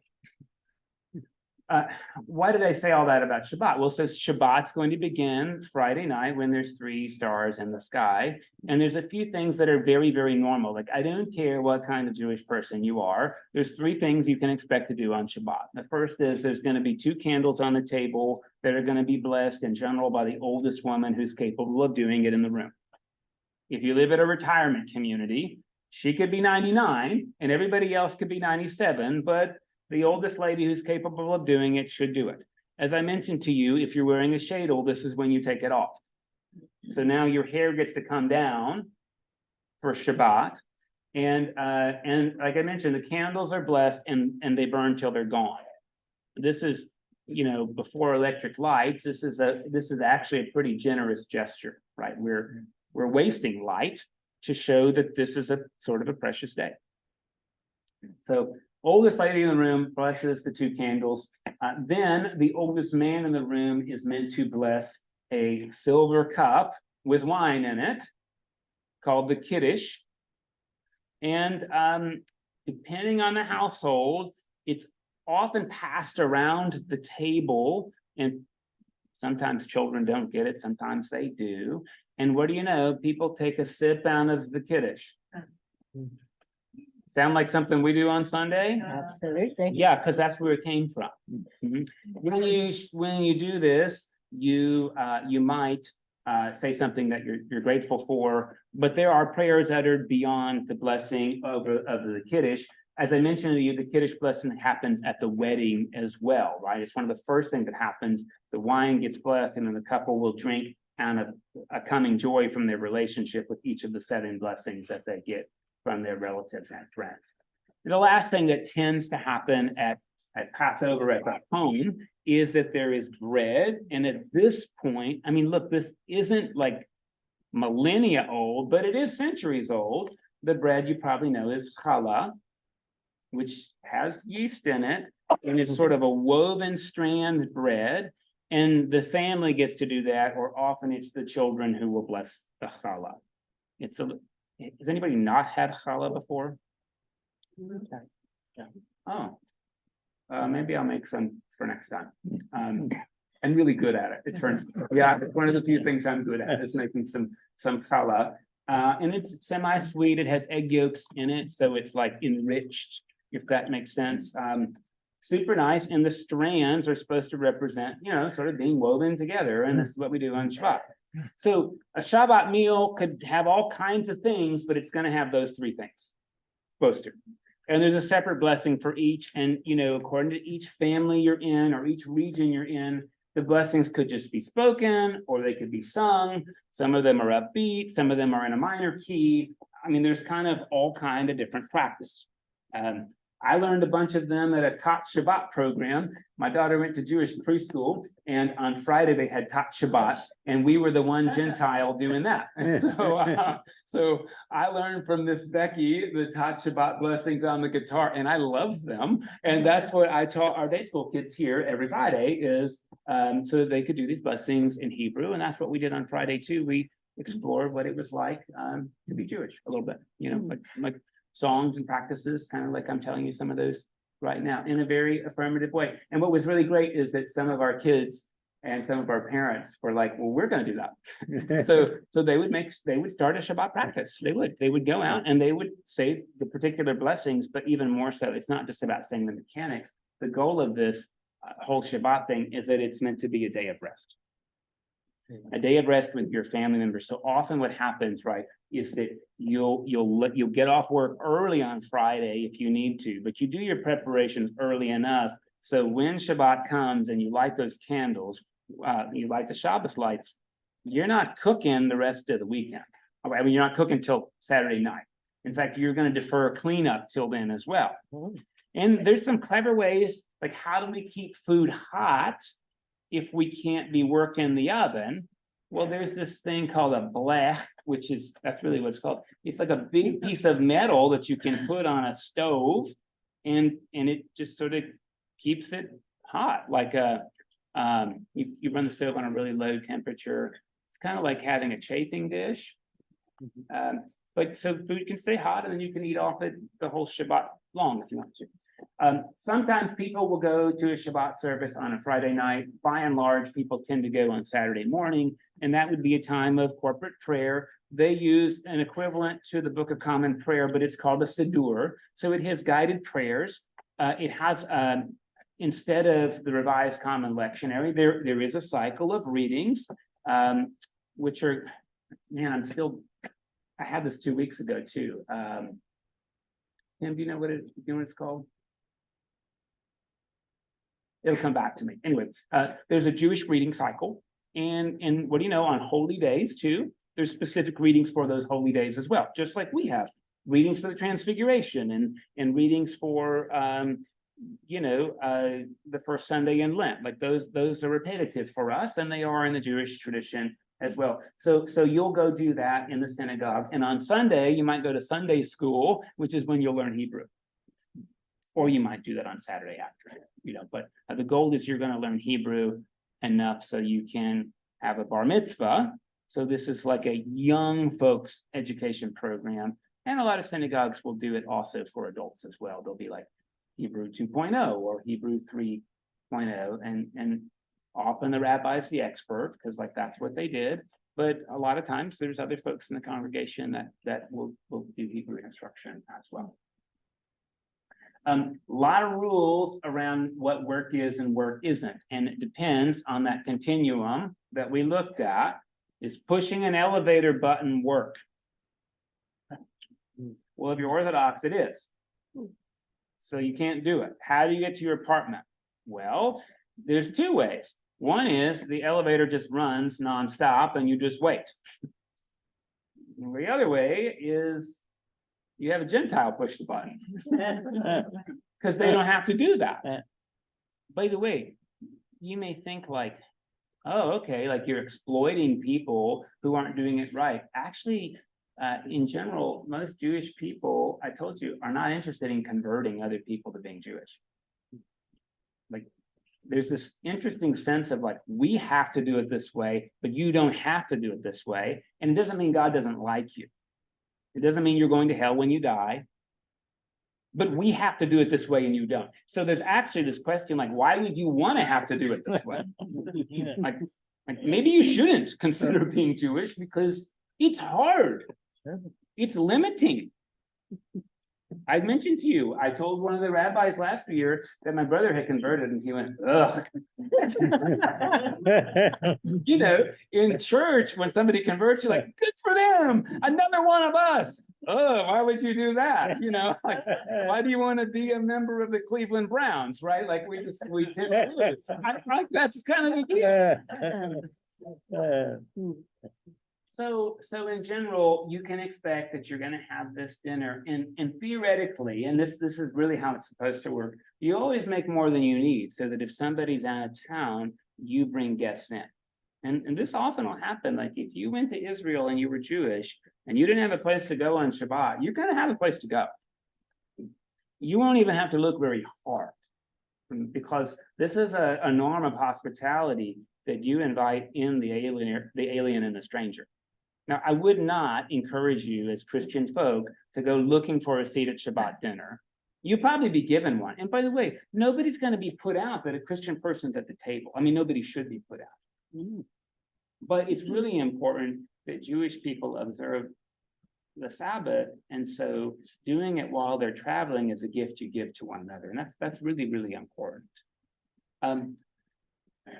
A: Why did I say all that about Shabbat? Well, so Shabbat's going to begin Friday night when there's 3 stars in the sky. And there's a few things that are very, very normal. Like, I don't care what kind of Jewish person you are. There's 3 things you can expect to do on Shabbat. The first is there's going to be 2 candles on the table that are going to be blessed in general by the oldest woman who's capable of doing it in the room. If you live at a retirement community, she could be 99 and everybody else could be 97, but the oldest lady who's capable of doing it should do it. As I mentioned to you, if you're wearing a shadel, this is when you take it off. So now your hair gets to come down for Shabbat. And like I mentioned, the candles are blessed and they burn till they're gone. This is, before electric lights, this is actually a pretty generous gesture, right? We're wasting light to show that this is a sort of a precious day. So oldest lady in the room blesses the 2 candles. Then the oldest man in the room is meant to bless a silver cup with wine in it called the Kiddush. And depending on the household, it's often passed around the table, and sometimes children don't get it, sometimes they do. And what do you know? People take a sip out of the Kiddush. Sound like something we do on Sunday?
G: Absolutely.
A: Yeah, because that's where it came from. When you do this, you might say something that you're grateful for, but there are prayers uttered beyond the blessing of the Kiddush. As I mentioned to you, the Kiddush blessing happens at the wedding as well, right? It's one of the first things that happens. The wine gets blessed, and then the couple will drink out of a coming joy from their relationship with each of the 7 blessings that they get from their relatives and friends. The last thing that tends to happen at Passover at the home is that there is bread. And at this point, I mean, look, this isn't like millennia old, but it is centuries old. The bread you probably know is challah, which has yeast in it, and it's sort of a woven strand bread. And the family gets to do that, or often it's the children who will bless the challah. Has anybody not had challah before? Okay. Yeah. Oh, maybe I'll make some for next time. I'm really good at it. It turns, it's one of the few things I'm good at is making some challah. And it's semi-sweet. It has egg yolks in it, so it's like enriched, if that makes sense. Super nice. And the strands are supposed to represent, sort of being woven together. And this is what we do on Shabbat. So a Shabbat meal could have all kinds of things, but it's going to have those 3 things. Supposed to. And there's a separate blessing for each. And, according to each family you're in or each region you're in, the blessings could just be spoken or they could be sung. Some of them are upbeat. Some of them are in a minor key. I mean, there's kind of all kind of different practice. I learned a bunch of them at a Tat Shabbat program. My daughter went to Jewish preschool, and on Friday they had Tat Shabbat, and we were the one Gentile doing that. And so I learned from Miss Becky the Tat Shabbat blessings on the guitar, and I love them. And that's what I taught our day school kids here every Friday is so that they could do these blessings in Hebrew, and that's what we did on Friday too. We explored what it was like to be Jewish a little bit, like songs and practices, kind of like I'm telling you some of those right now in a very affirmative way. And what was really great is that some of our kids And some of our parents were like, well, we're gonna do that. So they would start a Shabbat practice. They would go out and they would say the particular blessings, but even more so, it's not just about saying the mechanics. The goal of this whole Shabbat thing is that it's meant to be a day of rest. A day of rest with your family members. So often what happens, right, is that you'll get off work early on Friday if you need to, but you do your preparations early enough. So when Shabbat comes and you light those candles, you light the Shabbos lights, you're not cooking the rest of the weekend. I mean, you're not cooking till Saturday night. In fact, you're going to defer cleanup till then as well. And there's some clever ways, like how do we keep food hot if we can't be working the oven? Well, there's this thing called a blech, that's really what it's called. It's like a big piece of metal that you can put on a stove, and it just sort of keeps it hot. Like you run the stove on a really low temperature. It's kind of like having a chafing dish. But so food can stay hot, and then you can eat off it the whole Shabbat long if you want to. Sometimes people will go to a Shabbat service on a Friday night. By and large, people tend to go on Saturday morning, and that would be a time of corporate prayer. They use an equivalent to the Book of Common Prayer, but it's called a Siddur. So it has guided prayers. It has, instead of the Revised Common Lectionary, there is a cycle of readings, which are, man, I had this 2 weeks ago too. Tim, do you know what it's called? It'll come back to me. Anyway, there's a Jewish reading cycle, and what do you know, on holy days too, there's specific readings for those holy days as well, just like we have readings for the Transfiguration and readings for the first Sunday in Lent. Like those are repetitive for us, and they are in the Jewish tradition as well. So you'll go do that in the synagogue, and on Sunday you might go to Sunday school, which is when you'll learn Hebrew, or you might do that on Saturday afternoon. But the goal is you're going to learn Hebrew enough so you can have a bar mitzvah. So this is like a young folks education program, and a lot of synagogues will do it also for adults as well. They'll be like Hebrew 2.0 or Hebrew 3.0, and often the rabbi's the expert because like that's what they did. But a lot of times there's other folks in the congregation that will do Hebrew instruction as well. A lot of rules around what work is and work isn't, and it depends on that continuum that we looked at. Is pushing an elevator button work? Well, if you're Orthodox, it is. So you can't do it. How do you get to your apartment? Well, there's two ways. One is the elevator just runs nonstop and you just wait. And the other way is you have a Gentile push the button because they don't have to do that. By the way, you may think like, oh, okay, like you're exploiting people who aren't doing it right. Actually, in general, most Jewish people, I told you, are not interested in converting other people to being Jewish. Like, there's this interesting sense of like, we have to do it this way, but you don't have to do it this way. And it doesn't mean God doesn't like you. It doesn't mean you're going to hell when you die. But we have to do it this way and you don't. So there's actually this question like, why would you want to have to do it this way? like maybe you shouldn't consider being Jewish because it's hard. It's limiting. I mentioned to you, I told one of the rabbis last year that my brother had converted, and he went, ugh. In church, when somebody converts, you're like, good for them, another one of us. Oh, why would you do that? Like, why do you want to be a member of the Cleveland Browns, right? Like we tend to do it. I like that's kind of the deal. So in general, you can expect that you're going to have this dinner, and theoretically, and this is really how it's supposed to work. You always make more than you need, so that if somebody's out of town, you bring guests in. And this often will happen. Like if you went to Israel and you were Jewish and you didn't have a place to go on Shabbat, you're going to have a place to go. You won't even have to look very hard, because this is a norm of hospitality that you invite in the alien and the stranger. Now, I would not encourage you as Christian folk to go looking for a seat at Shabbat dinner You'll probably be given one. And by the way, nobody's gonna be put out that a Christian person's at the table. I mean, nobody should be put out. But it's really important that Jewish people observe the Sabbath, and so doing it while they're traveling is a gift you give to one another, and that's really, really important.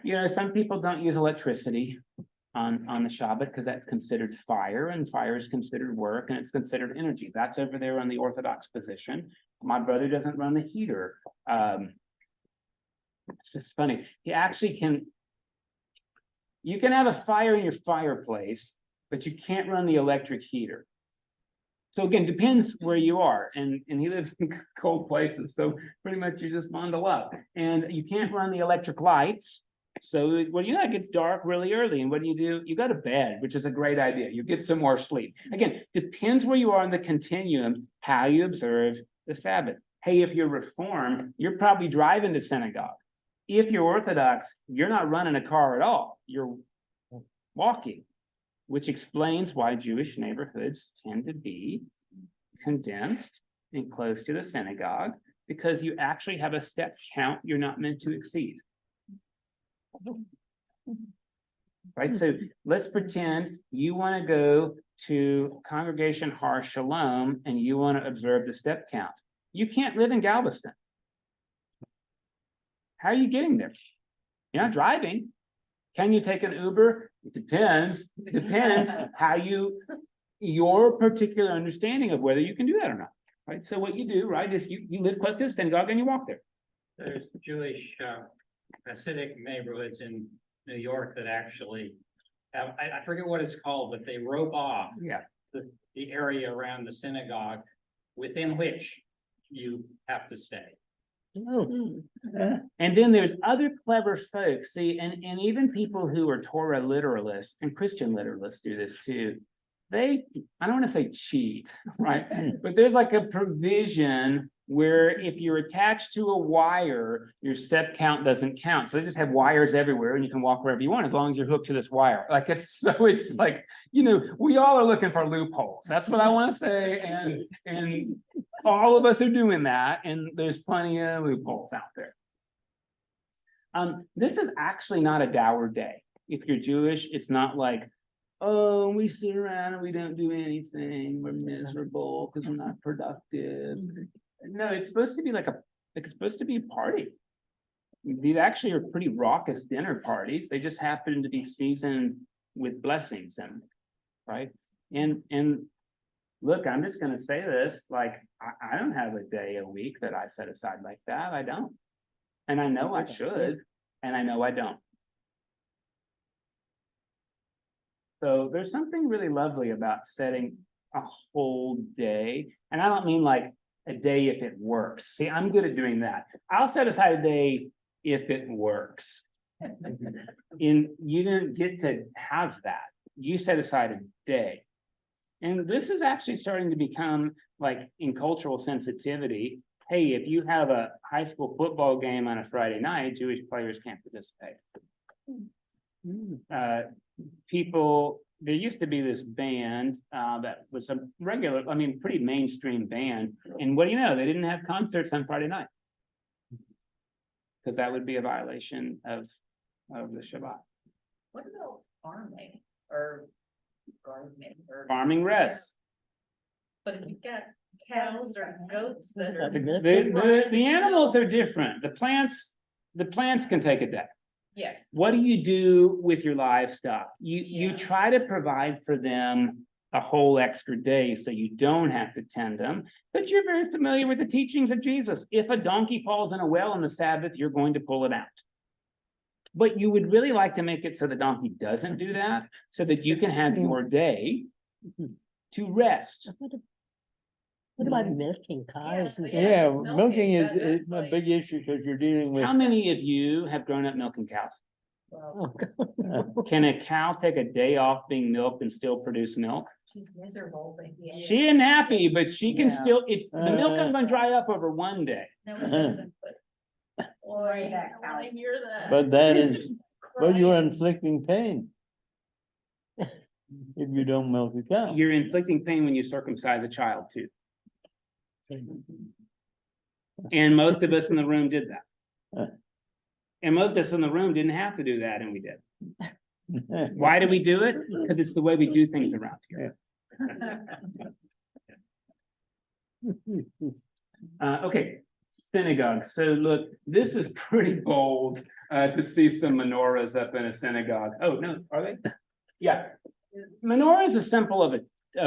A: You know, some people don't use electricity on the Shabbat because that's considered fire, and fire is considered work, and it's considered energy. That's over there on the Orthodox position. My brother doesn't run the heater. It's just funny. He actually can. You can have a fire in your fireplace, but you can't run the electric heater. So again, depends where you are, and he lives in cold places, so pretty much you just bundle up. And you can't run the electric lights, so well, you know, it gets dark really early, and what do? You go to bed, which is a great idea. You get some more sleep. Again, depends where you are in the continuum, how you observe the Sabbath. Hey, if you're Reformed, you're probably driving to synagogue. If you're Orthodox, you're not running a car at all. You're walking, which explains why Jewish neighborhoods tend to be condensed and close to the synagogue, because you actually have a step count you're not meant to exceed. Right, so let's pretend you want to go to Congregation Har Shalom and you want to observe the step count. You can't live in Galveston. How are you getting there? You're not driving. Can you take an Uber? It depends. It depends how your particular understanding of whether you can do that or not. Right. So what you do, right, is you live close to the synagogue and you walk there.
C: There's Jewish Hasidic neighborhoods in New York that actually have, I forget what it's called, but they rope off the area around the synagogue within which you have to stay.
A: And then there's other clever folks, see, and even people who are Torah literalists and Christian literalists do this too. I don't want to say cheat, right? But there's like a provision where if you're attached to a wire, your step count doesn't count. So they just have wires everywhere and you can walk wherever you want as long as you're hooked to this wire. Like it's like, you know, we all are looking for loopholes. That's what I want to say. And all of us are doing that. And there's plenty of loopholes out there. This is actually not a dour day. If you're Jewish, it's not like, oh, we sit around and we don't do anything. We're miserable because we're not productive. No, it's supposed to be it's supposed to be a party. These actually are pretty raucous dinner parties. They just happen to be seasoned with blessings and right. And look, I'm just gonna say this, like I don't have a day a week that I set aside like that. I don't. And I know I should, and I know I don't. So there's something really lovely about setting a whole day. And I don't mean like a day if it works. See, I'm good at doing that. I'll set aside a day if it works. And you didn't get to have that. You set aside a day. And this is actually starting to become like in cultural sensitivity. Hey, if you have a high school football game on a Friday night, Jewish players can't participate. There used to be this band that was a regular, pretty mainstream band. And what do you know? They didn't have concerts on Friday night. Because that would be a violation of the Shabbat.
F: What about farming or gardening or?
A: Farming rests.
F: But if you've got cows or goats that are.
A: The animals are different. The plants can take a day.
F: Yes.
A: What do you do with your livestock? You try to provide for them a whole extra day so you don't have to tend them, but you're very familiar with the teachings of Jesus. If a donkey falls in a well on the Sabbath, you're going to pull it out. But you would really like to make it so the donkey doesn't do that, so that you can have your day to rest.
G: What about milking cows?
F: Yeah,
D: Yeah,
F: milking,
D: milking is
F: that's
D: a
F: like-
D: big issue because you're dealing with.
A: How many of you have grown up milking cows?
F: Well,
A: Can a cow take a day off being milked and still produce milk?
F: she's miserable, but yeah.
A: She isn't happy, but she can
G: Yeah.
A: still, it's, the milk isn't gonna dry up over one day.
F: No, it doesn't, but. Boy,
H: that
F: I wanna
H: cows.
F: hear that.
D: But that is, well, you're
F: Crying.
D: inflicting pain. If you don't milk a cow.
A: You're inflicting pain when you circumcise a child too. And most of us in the room did that. And most of us in the room didn't have to do that, and we did. Why do we do it? Because it's the way we do things around here. Okay, synagogue. So look, this is pretty bold to see some menorahs up in a synagogue. Oh, no, are they? Yeah. Menorah is a symbol of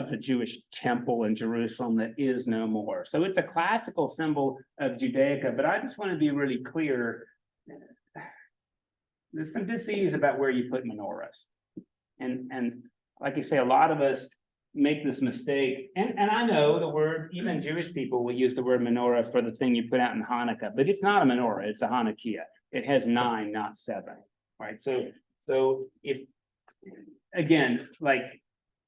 A: the Jewish temple in Jerusalem that is no more. So it's a classical symbol of Judaica, but I just want to be really clear. There's some dis-ease about where you put menorahs. And like I say, a lot of us make this mistake. And I know the word, even Jewish people will use the word menorah for the thing you put out in Hanukkah, but it's not a menorah, it's a Hanukkah. It has 9, not 7, right? So if, again, like,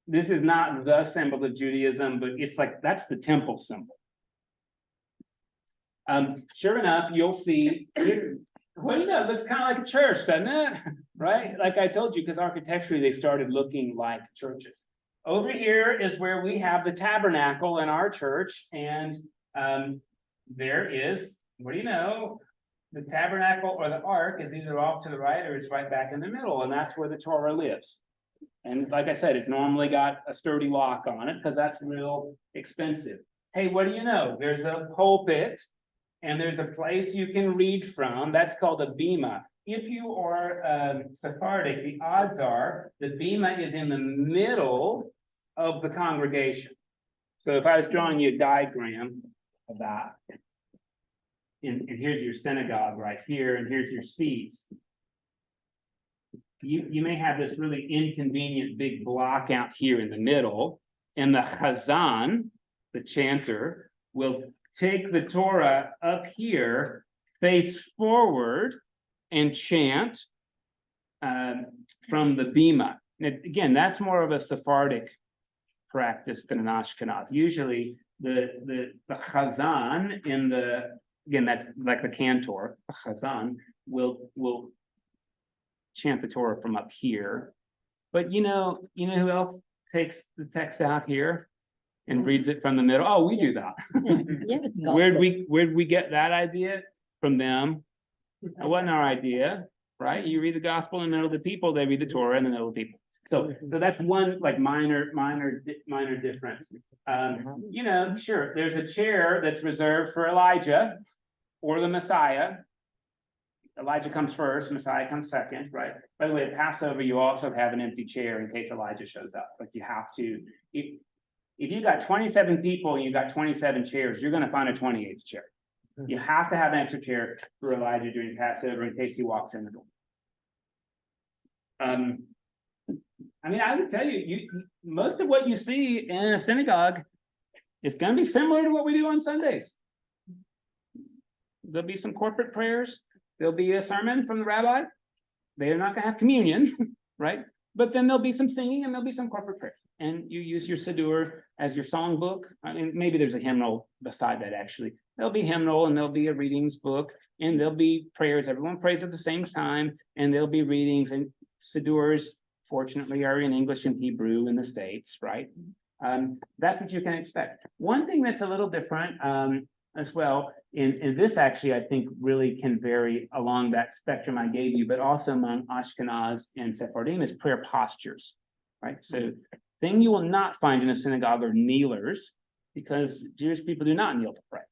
A: this is not the symbol of Judaism, but it's like, that's the temple symbol. Sure enough, you'll see here, well, you know, it looks kind of like a church, doesn't it? Right? Like I told you, because architecturally they started looking like churches. Over here is where we have the tabernacle in our church, and there is, what do you know? The tabernacle or the ark is either off to the right or it's right back in the middle, and that's where the Torah lives. And like I said, it's normally got a sturdy lock on it because that's real expensive. Hey, what do you know? There's a pulpit and there's a place you can read from. That's called a bima. If you are Sephardic, the odds are the bima is in the middle of the congregation. So if I was drawing you a diagram of that, and here's your synagogue right here, and here's your seats. You may have this really inconvenient big block out here in the middle, and the chazan, the chanter, will take the Torah up here, face forward, and chant from the bima. And again, that's more of a Sephardic practice than an Ashkenaz. Usually, the chazan in the, again, that's like the cantor, the chazan will chant the Torah from up here. But you know who else takes the text out here and reads it from the middle? Oh, we do that.
G: Yeah.
A: Where'd we get that idea? From them. It wasn't our idea, right? You read the gospel in the middle of the people, they read the Torah in the middle of the people. So that's one like minor difference. Sure, there's a chair that's reserved for Elijah or the Messiah. Elijah comes first, Messiah comes second, right? By the way, at Passover, you also have an empty chair in case Elijah shows up. Like you have to, if you got 27 people and you got 27 chairs, you're going to find a 28th chair. You have to have an extra chair for Elijah during Passover in case he walks in the door. I mean, I would tell you, most of what you see in a synagogue is going to be similar to what we do on Sundays. There'll be some corporate prayers. There'll be a sermon from the rabbi. They're not going to have communion, right? But then there'll be some singing and there'll be some corporate prayer. And you use your siddur as your song book. I mean, maybe there's a hymnal beside that, actually. There'll be hymnal and there'll be a readings book and there'll be prayers. Everyone prays at the same time and there'll be readings, and siddurs, fortunately, are in English and Hebrew in the States, right? That's what you can expect. One thing that's a little different as well, and this actually I think really can vary along that spectrum I gave you, but also among Ashkenaz and Sephardim, is prayer postures, right? So thing you will not find in a synagogue are kneelers, because Jewish people do not kneel to pray.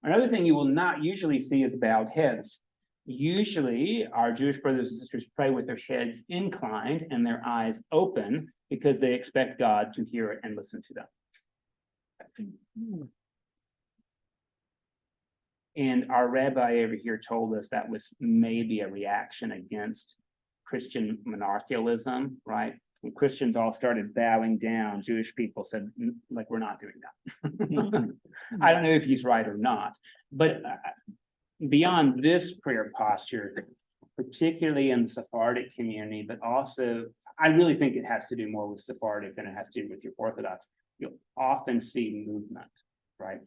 A: Another thing you will not usually see is bowed heads. Usually our Jewish brothers and sisters pray with their heads inclined and their eyes open because they expect God to hear it and listen to them. And our rabbi over here told us that was maybe a reaction against Christian monarchialism, right? When Christians all started bowing down, Jewish people said, like, we're not doing that. I don't know if he's right or not, but beyond this prayer posture, particularly in the Sephardic community, but also, I really think it has to do more with Sephardic than it has to do with your Orthodox. You'll often see movement, right?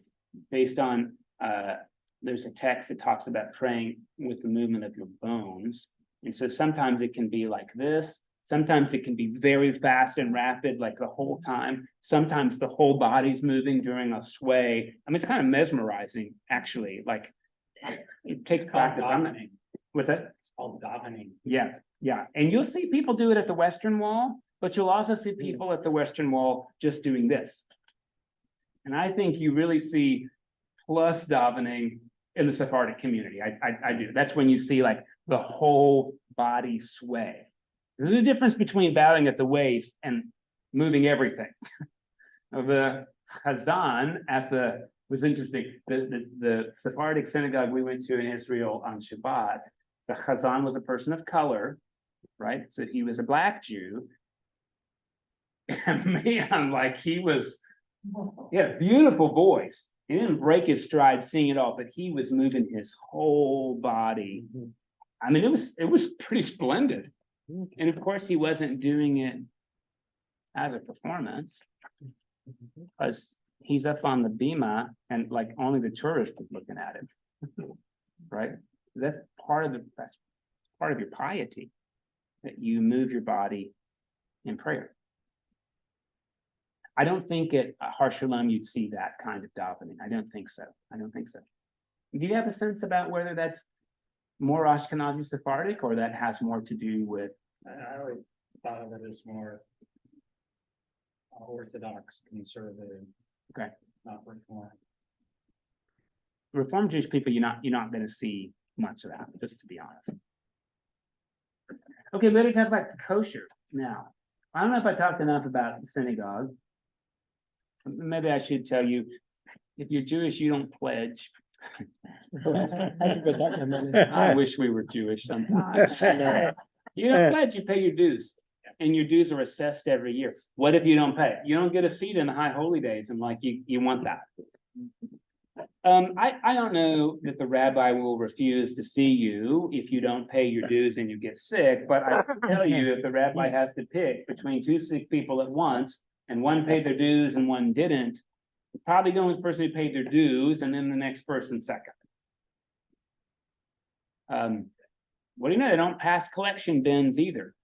A: Based on, there's a text that talks about praying with the movement of your bones. And so sometimes it can be like this, Sometimes it can be very fast and rapid, like the whole time. Sometimes the whole body's moving during a sway. I mean, it's kind of mesmerizing, actually, like it takes practice. I'm not,
C: Davening.
A: what's that?
C: It's called davening.
A: Yeah, yeah. And you'll see people do it at the Western Wall, but you'll also see people at the Western Wall just doing this. And I think you really see plus davening in the Sephardic community. I do. That's when you see like the whole body sway. There's a difference between bowing at the waist and moving everything. The Chazan was interesting. The Sephardic synagogue we went to in Israel on Shabbat, the Chazan was a person of color, right? So he was a black Jew. And man, like he had a beautiful voice. He didn't break his stride singing it all, but he was moving his whole body. I mean, it was pretty splendid. And of course, he wasn't doing it as a performance, because he's up on the bima and like only the tourist is looking at him, right? That's part of your piety, that you move your body in prayer. I don't think at Har Shalom you'd see that kind of davening. I don't think so. Do you have a sense about whether that's more Ashkenazi Sephardic or that has more to do with?
C: I always thought of it as more Orthodox, conservative.
A: Okay.
C: Not Reform.
A: Reformed Jewish people, you're not going to see much of that, just to be honest. Okay, we're going to talk about kosher now. I don't know if I talked enough about the synagogue. Maybe I should tell you, if you're Jewish, you don't pledge.
G: How did they get their money?
A: I wish we were Jewish sometimes. You don't pledge, you pay your dues. And your dues are assessed every year. What if you don't pay? You don't get a seat in the high holy days, and like you want that. I don't know that the rabbi will refuse to see you if you don't pay your dues and you get sick, but I can tell you, if the rabbi has to pick between two sick people at once, and one paid their dues and one didn't, probably going with the person who paid their dues and then the next person second. What do you know? They don't pass collection bins either.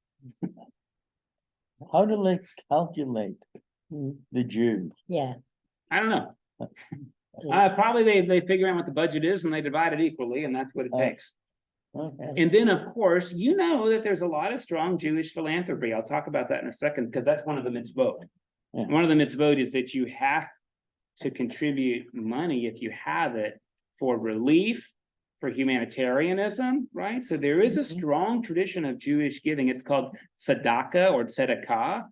D: How do they calculate the Jews?
G: Yeah.
A: I don't know. Probably they figure out what the budget is and they divide it equally, and that's what it takes.
D: Okay.
A: And then, of course, you know that there's a lot of strong Jewish philanthropy. I'll talk about that in a second, because that's one of the mitzvot.
D: Yeah.
A: One of the mitzvot is that you have to contribute money, if you have it, for relief, for humanitarianism, right? So there is a strong tradition of Jewish giving. It's called tzedakah or tzedakah,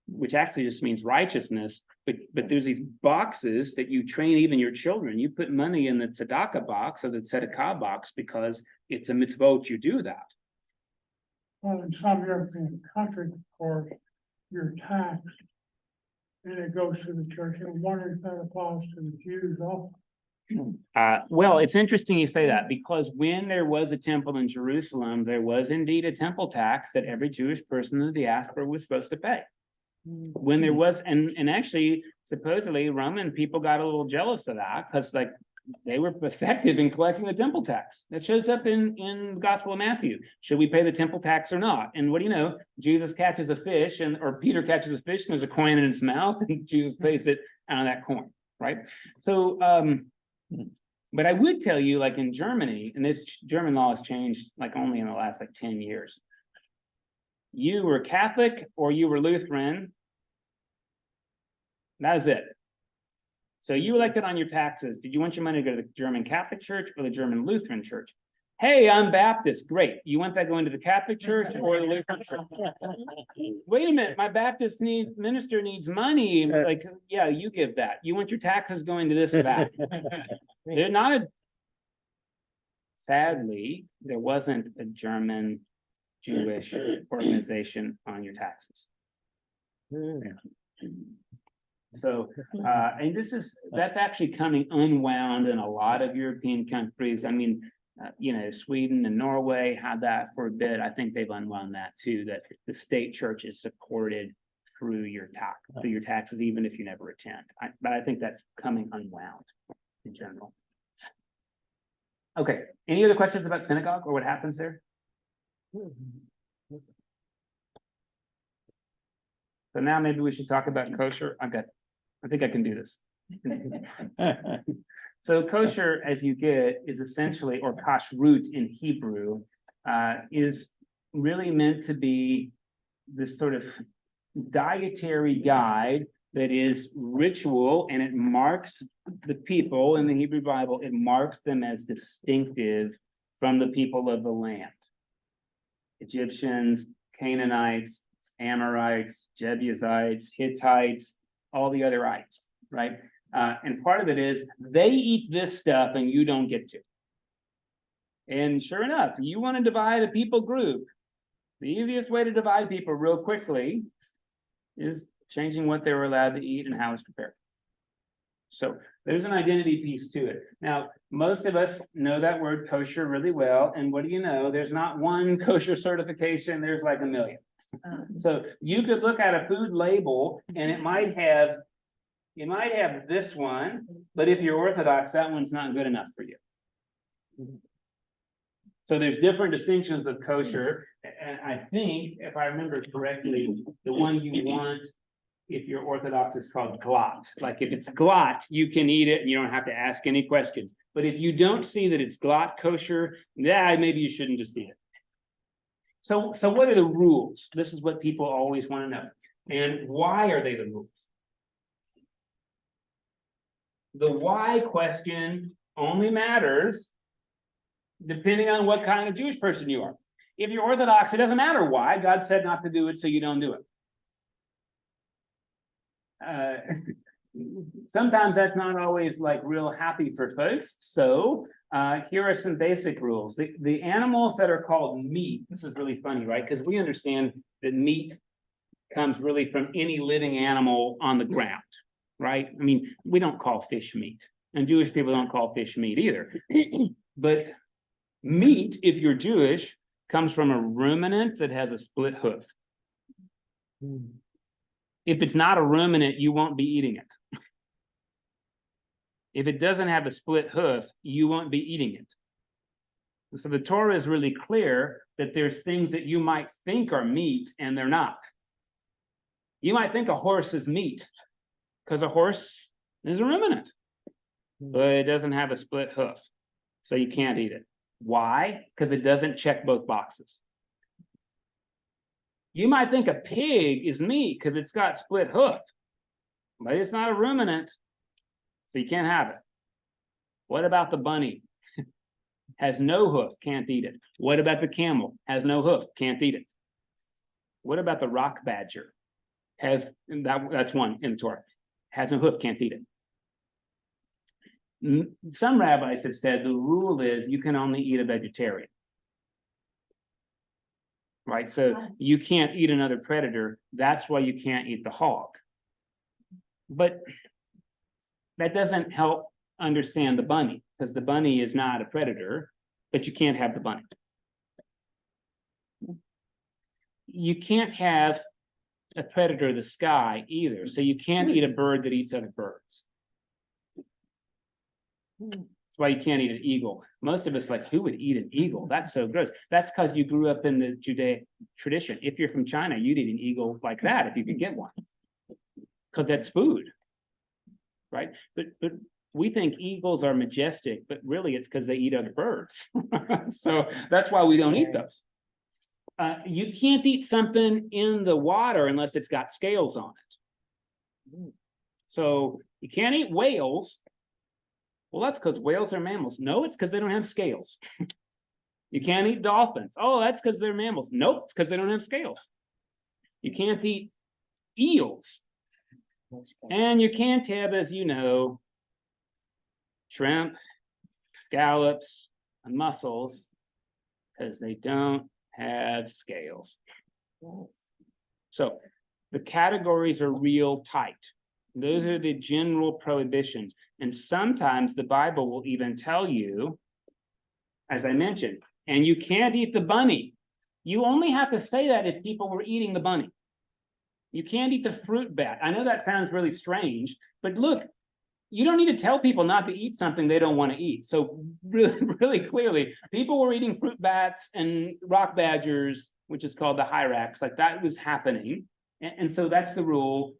A: which actually just means righteousness. But there's these boxes that you train even your children. You put money in the tzedakah box or the tzedakah box because it's a mitzvot you do that.
B: Well, in some European countries, of course, you're taxed. And it goes to the church. I'm wondering if that applies to the Jews also.
A: Well, it's interesting you say that, because when there was a temple in Jerusalem, there was indeed a temple tax that every Jewish person in the diaspora was supposed to pay. When there was, and actually, supposedly Roman people got a little jealous of that, because like they were effective in collecting the temple tax. That shows up in the Gospel of Matthew. Should we pay the temple tax or not? And what do you know? Jesus catches a fish, or Peter catches a fish, and there's a coin in his mouth, and Jesus pays it out of that coin, right? So, but I would tell you, like in Germany, and this German law has changed like only in the last like 10 years. You were Catholic or you were Lutheran. That is it. So you elected on your taxes. Did you want your money to go to the German Catholic Church or the German Lutheran Church? Hey, I'm Baptist. Great. You want that going to the Catholic Church or the Lutheran Church? Wait a minute. My Baptist minister needs money. Like, yeah, you give that. You want your taxes going to this or that. They're not sadly, there wasn't a German Jewish organization on your taxes. So, and that's actually coming unwound in a lot of European countries. I mean, Sweden and Norway had that for a bit. I think they've unwound that too, that the state church is supported through your taxes, even if you never attend. But I think that's coming unwound in general. Okay, any other questions about synagogue or what happens there? So now maybe we should talk about kosher. I think I can do this. So kosher, as you get, is essentially, or kashrut in Hebrew, is really meant to be this sort of dietary guide that is ritual, and it marks the people in the Hebrew Bible, it marks them as distinctive from the people of the land. Egyptians, Canaanites, Amorites, Jebusites, Hittites, all the other ites, right? And part of it is they eat this stuff and you don't get to. And sure enough, you want to divide a people group, the easiest way to divide people real quickly is changing what they were allowed to eat and how it's prepared. So there's an identity piece to it. Now, most of us know that word kosher really well. And what do you know? There's not one kosher certification, there's like a million. So you could look at a food label and it might have, you might have this one, but if you're Orthodox, that one's not good enough for you. So there's different distinctions of kosher. And I think, if I remember correctly, the one you want, if you're Orthodox, is called glot. Like if it's glot, you can eat it and you don't have to ask any questions. But if you don't see that it's glot kosher, yeah, maybe you shouldn't just eat it. So what are the rules? This is what people always want to know. And why are they the rules? The why question only matters depending on what kind of Jewish person you are. If you're Orthodox, it doesn't matter why. God said not to do it, so you don't do it. Sometimes that's not always like real happy for folks. So here are some basic rules. The animals that are called meat, this is really funny, right? Because we understand that meat comes really from any living animal on the ground, right? I mean, we don't call fish meat, and Jewish people don't call fish meat either. But meat, if you're Jewish, comes from a ruminant that has a split hoof. If it's not a ruminant, you won't be eating it. If it doesn't have a split hoof, you won't be eating it. So the Torah is really clear that there's things that you might think are meat and they're not. You might think a horse is meat because a horse is a ruminant, but it doesn't have a split hoof, so you can't eat it. Why? Because it doesn't check both boxes. You might think a pig is meat because it's got split hoof, but it's not a ruminant, so you can't have it. What about the bunny? Has no hoof, can't eat it. What about the camel? Has no hoof, can't eat it. What about the rock badger? That's one in the Torah. Has no hoof, can't eat it. Some rabbis have said the rule is you can only eat a vegetarian. Right, so you can't eat another predator. That's why you can't eat the hog. But that doesn't help understand the bunny, because the bunny is not a predator, but you can't have the bunny. You can't have a predator of the sky either, so you can't eat a bird that eats other birds. That's why you can't eat an eagle. Most of us like, who would eat an eagle? That's so gross. That's because you grew up in the Judaic tradition. If you're from China, you'd eat an eagle like that if you could get one, because that's food, right? But we think eagles are majestic, but really it's because they eat other birds. So that's why we don't eat those. You can't eat something in the water unless it's got scales on it. So you can't eat whales. Well, that's because whales are mammals. No, it's because they don't have scales. You can't eat dolphins. Oh, that's because they're mammals. Nope, it's because they don't have scales. You can't eat eels. And you can't have, as you know, shrimp, scallops, and mussels, because they don't have scales. So the categories are real tight. Those are the general prohibitions. And sometimes the Bible will even tell you, as I mentioned, and you can't eat the bunny. You only have to say that if people were eating the bunny. You can't eat the fruit bat. I know that sounds really strange, but look, you don't need to tell people not to eat something they don't want to eat. So really clearly, people were eating fruit bats and rock badgers, which is called the hyrax, like that was happening. And so that's the rule.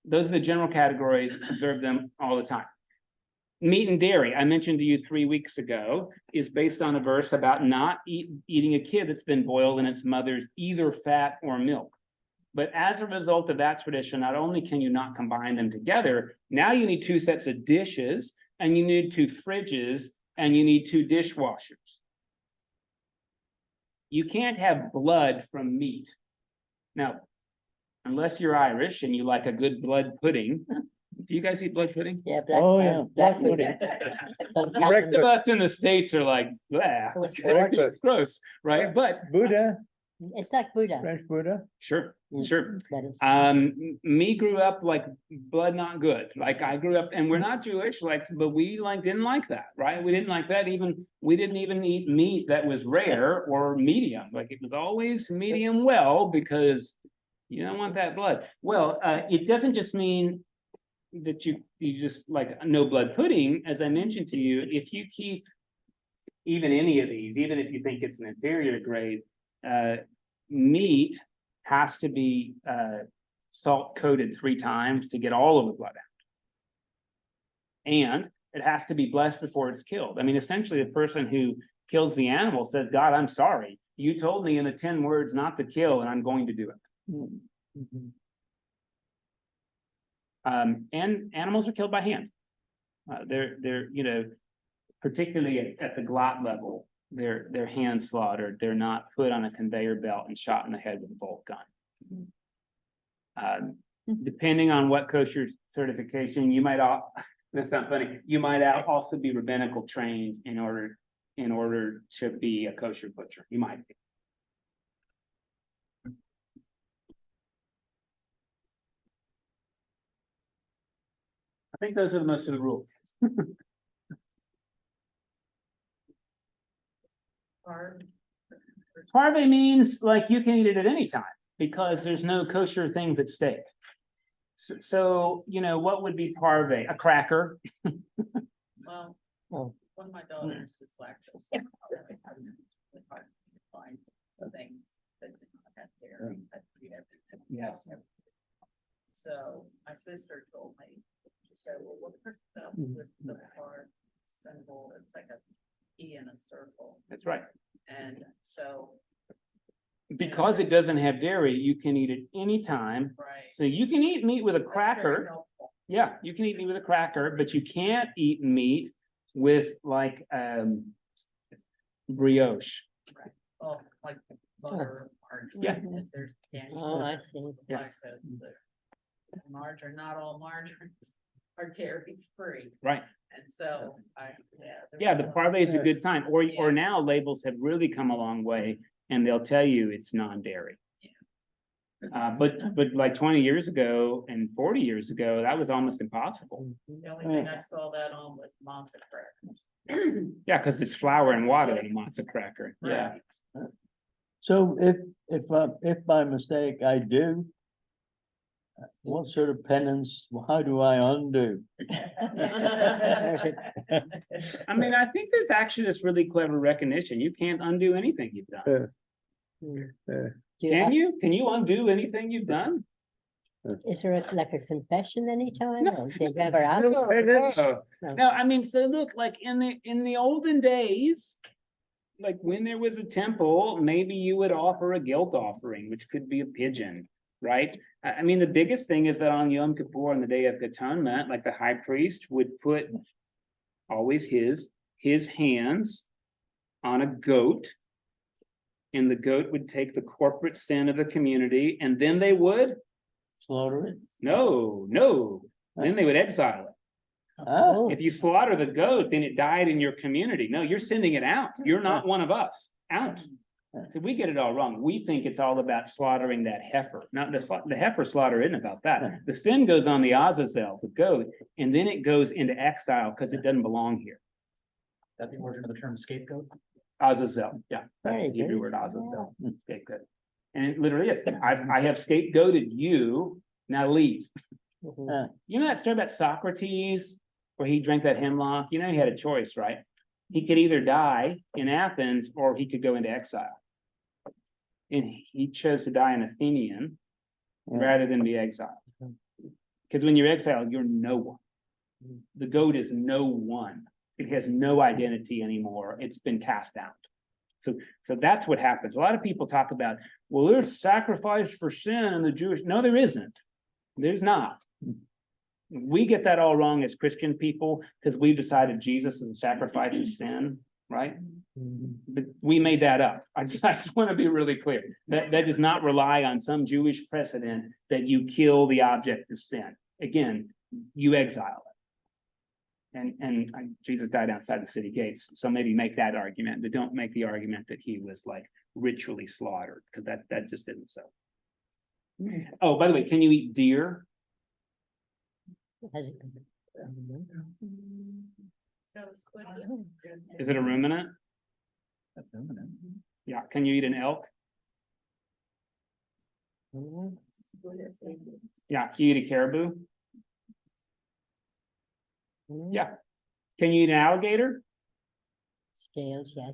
A: Those are the general categories, observe them all the time. Meat and dairy, I mentioned to you 3 weeks ago, is based on a verse about not eating a kid that's been boiled in its mother's either fat or milk. But as a result of that tradition, not only can you not combine them together, now you need 2 sets of dishes, and you need 2 fridges, and you need 2 dishwashers. You can't have blood from meat. Now, unless you're Irish and you like a good blood pudding. Do you guys eat blood pudding?
G: Yeah. Black,
D: Oh, yeah.
G: black
D: Black
G: pudding. Some
A: The rest
G: cats-
A: of us in the States are like, blah,
D: Breakfast.
A: gross, right? But
D: Buddha,
G: It's like Buddha.
D: French Buddha.
A: sure, sure.
G: But it's,
A: Me grew up like blood not good. Like I grew up, and we're not Jewish, like, but we like didn't like that, right? We didn't like that. We didn't even eat meat that was rare or medium. Like it was always medium well, because you don't want that blood. Well, it doesn't just mean that you just like no blood pudding. As I mentioned to you, if you keep even any of these, even if you think it's an inferior grade, meat has to be salt coated 3 times to get all of the blood out. And it has to be blessed before it's killed. I mean, essentially, the person who kills the animal says, God, I'm sorry. You told me in the 10 words not to kill, and I'm going to do it. And animals are killed by hand. They're you know, particularly at the glot level, they're hand slaughtered. They're not put on a conveyor belt and shot in the head with a bolt gun. Depending on what kosher certification, you might that's not funny. You might also be rabbinical trained in order to be a kosher butcher. You might be. I think those are the most of the rules. Parve means like you can eat it at any time because there's no kosher things at stake. So, you know, what would be parve? A cracker?
F: Well,
G: Oh.
F: one of my daughters is lactose. It's hard to find things that do not have dairy. I treat everything.
A: Yes.
F: So my sister told me, she said, well, look for stuff with the heart symbol. It's like a E in a circle.
A: That's right.
F: And so,
A: Because it doesn't have dairy, you can eat it anytime.
F: right.
A: So you can eat meat with a
F: That's very
A: cracker.
F: helpful.
A: Yeah, you can eat meat with a cracker, but you can't eat meat with like brioche.
F: Right. Oh, like butter, margarine.
A: Yeah.
F: Because there's candy.
G: Oh, I see.
A: Yeah.
F: Like the margarine, not all margarines are dairy free.
A: Right.
F: And so
A: Yeah, the parve is a good sign. Or
F: Yeah.
A: now labels have really come a long way and they'll tell you it's non-dairy. But like 20 years ago and 40 years ago, that was almost impossible.
F: the only thing I saw that on was matzo crackers.
A: Yeah, because it's flour and water in a matzo cracker. Yeah.
F: Right.
D: So if by mistake I do, what sort of penance, how do I undo?
G: There's a-
A: I mean, I think there's actually this really clever recognition. You can't undo anything you've done.
G: do you
A: Can
G: have-
A: you? Can you undo anything you've done?
G: Is there like a confession anytime? Or They never ask?
A: No, no, I mean, so look, like in the olden days, like when there was a temple, maybe you would offer a guilt offering, which could be a pigeon, right? I mean, the biggest thing is that on Yom Kippur, on the Day of Atonement, like the high priest would put always his hands on a goat. And the goat would take the corporate sin of the community, and then they would,
D: Slaughter it?
A: no, then they would exile it.
D: Ah,
A: If you slaughter the goat, then it died in your community. No, you're sending it out. You're not one of us. Out. So we get it all wrong. We think it's all about slaughtering that heifer. Not the heifer slaughter isn't about that. The sin goes on the Azazel, the goat, and then it goes into exile because it doesn't belong here.
E: That the origin of the term scapegoat?
A: Azazel, yeah, that's the
G: Very
A: Hebrew
G: good.
A: word Azazel, scapegoat. And it literally is. I have scapegoated you, now leave.
G: Mhm.
A: You know that story about Socrates, where he drank that hemlock? You know, he had a choice, right? He could either die in Athens or he could go into exile. And he chose to die an Athenian, rather than be exiled. Because when you're exiled, you're no one. The goat is no one. It has no identity anymore. It's been cast out. So that's what happens. A lot of people talk about, well, there's sacrifice for sin in the Jewish. No, there isn't. There's not. We get that all wrong as Christian people because we've decided Jesus is a sacrifice of sin, right? But we made that up. I just want to be really clear. That does not rely on some Jewish precedent that you kill the object of sin. Again, you exile it. And Jesus died outside the city gates, so maybe make that argument, but don't make the argument that he was like ritually slaughtered, because that just isn't so. Oh, by the way, can you eat deer?
G: Has it-
A: Is it a ruminant? Yeah, can you eat an elk? Yeah, can you eat a caribou? Yeah. Can you eat an alligator?
G: Scales, yes.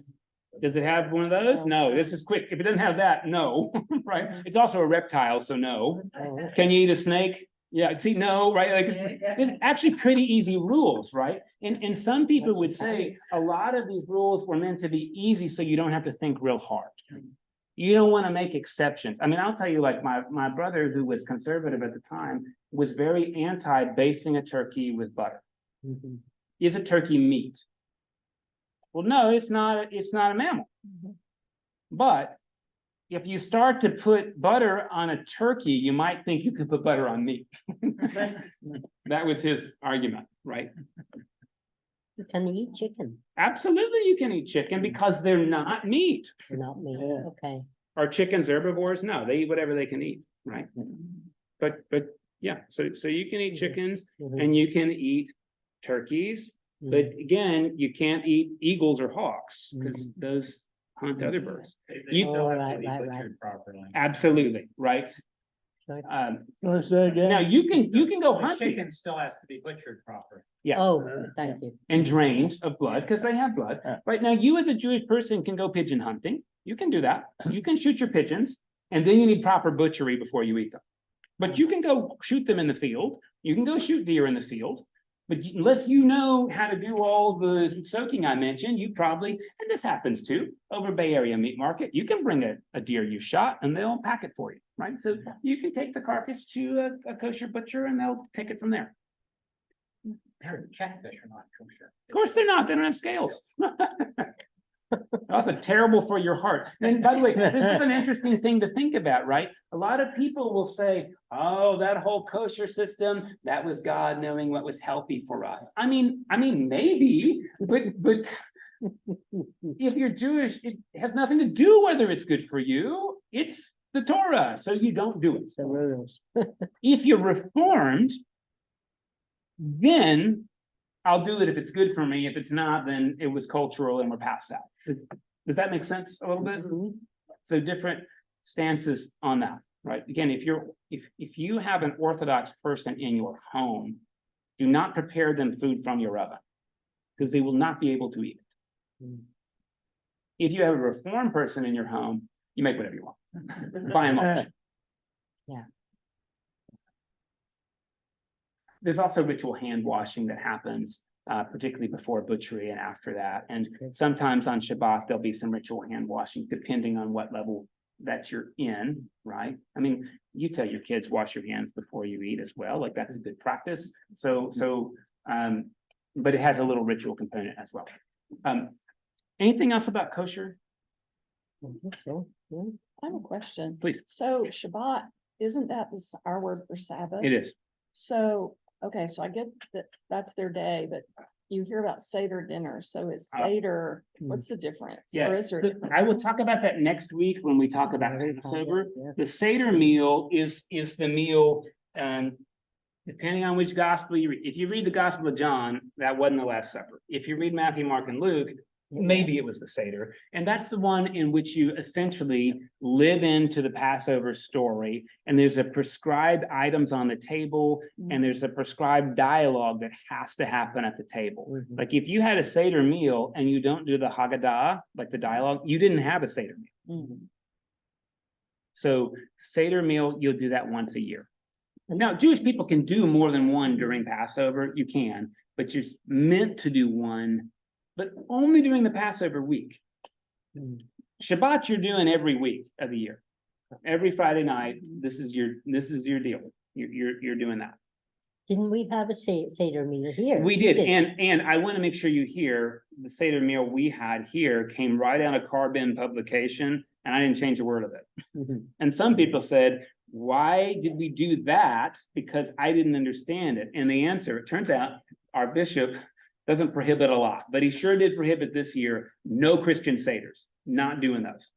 A: Does it have one of those? No, this is quick. If it doesn't have that, no, right? It's also a reptile, so no.
G: Oh,
A: Can you eat a snake? Yeah, see, no, right? Like, it's actually pretty easy rules, right? And some people would say a lot of these rules were meant to be easy, so you don't have to think real hard. You don't want to make exceptions. I mean, I'll tell you, like my brother, who was conservative at the time, was very anti basting a turkey with butter.
G: mhm.
A: Is a turkey meat? Well, no, it's not a mammal. But if you start to put butter on a turkey, you might think you could put butter on meat. That was his argument, right?
G: You can eat chicken,
A: Absolutely, you can eat chicken because they're not meat.
G: but not meat, okay.
A: Are chickens herbivores? No, they eat whatever they can eat, right? But yeah, so you can eat chickens
G: Mhm,
A: and you can eat turkeys, but
G: mhm.
A: again, you can't eat eagles or hawks because
G: Mhm.
A: those hunt other birds.
C: They
A: You-
C: still have to
G: Right,
C: be
G: right, right.
C: butchered properly.
A: Absolutely, right?
G: Right.
D: Let's say again.
A: Now you can go
C: The
A: hunting,
C: chicken still has to be butchered properly.
A: yeah,
G: Oh, thank you.
A: and drained of blood because they have blood. Right now, you as a Jewish person can go pigeon hunting. You can do that. You can shoot your pigeons, and then you need proper butchery before you eat them. But you can go shoot them in the field. You can go shoot deer in the field. But unless you know how to do all the soaking I mentioned, you probably, and this happens too, over Bay Area Meat Market, you can bring a deer you shot and they'll pack it for you, right? So you can take the carcass to a kosher butcher and they'll take it from there.
C: Catfish are not kosher.
A: Of course they're not, they don't have scales. Also terrible for your heart. And by the way, this is an interesting thing to think about, right? A lot of people will say, oh, that whole kosher system, that was God knowing what was healthy for us. I mean, maybe, but if you're Jewish, it has nothing to do whether it's good for you. It's the Torah, so you don't do it.
G: It's the rules.
A: If you're reformed, then I'll do it if it's good for me. If it's not, then it was cultural and we're past that. Does that make sense a little bit? So different stances on that, right? Again, if you have an Orthodox person in your home, do not prepare them food from your oven because they will not be able to eat it. If you have a Reformed person in your home, you make whatever you want, by and large.
G: Yeah.
A: There's also ritual hand washing that happens, particularly before butchery and after that. And sometimes on Shabbat, there'll be some ritual hand washing, depending on what level that you're in, right? I mean, you tell your kids, wash your hands before you eat as well, like that's a good practice. But it has a little ritual component as well. Anything else about kosher?
G: Sure, yeah.
H: I have a question.
A: Please.
H: So Shabbat, isn't that our word for Sabbath?
A: It is.
H: So, okay, so I get that that's their day, but you hear about Seder dinner, so is
A: Uh,
H: Seder, what's the difference?
A: Yeah,
H: Or is there a
A: so
H: difference?
A: I will talk about that next week when we talk about
G: Very
A: Passover.
G: positive, yeah.
A: The Seder meal is the meal, depending on which gospel you read. If you read the Gospel of John, that wasn't the Last Supper. If you read Matthew, Mark, and Luke, maybe it was the Seder. And that's the one in which you essentially live into the Passover story. And there's a prescribed items on the table, and there's a prescribed dialogue that has to happen at the table.
G: Mhm.
A: Like if you had a Seder meal and you don't do the Haggadah, like the dialogue, you didn't have a Seder meal.
H: Mhm.
A: So Seder meal, you'll do that once a year. Now, Jewish people can do more than one during Passover, you can, but you're meant to do one, but only during the Passover week. Shabbat, you're doing every week of the year. Every Friday night, this is your deal. You're doing that.
G: Didn't we have a Seder meal here?
A: We did, and I want to make sure you hear, the Seder meal we had here came right out of Carbon publication, and I didn't change a word of it. And some people said, why did we do that? Because I didn't understand it. And the answer, it turns out, our bishop doesn't prohibit a lot, but he sure did prohibit this year, no Christian Seders, not doing those.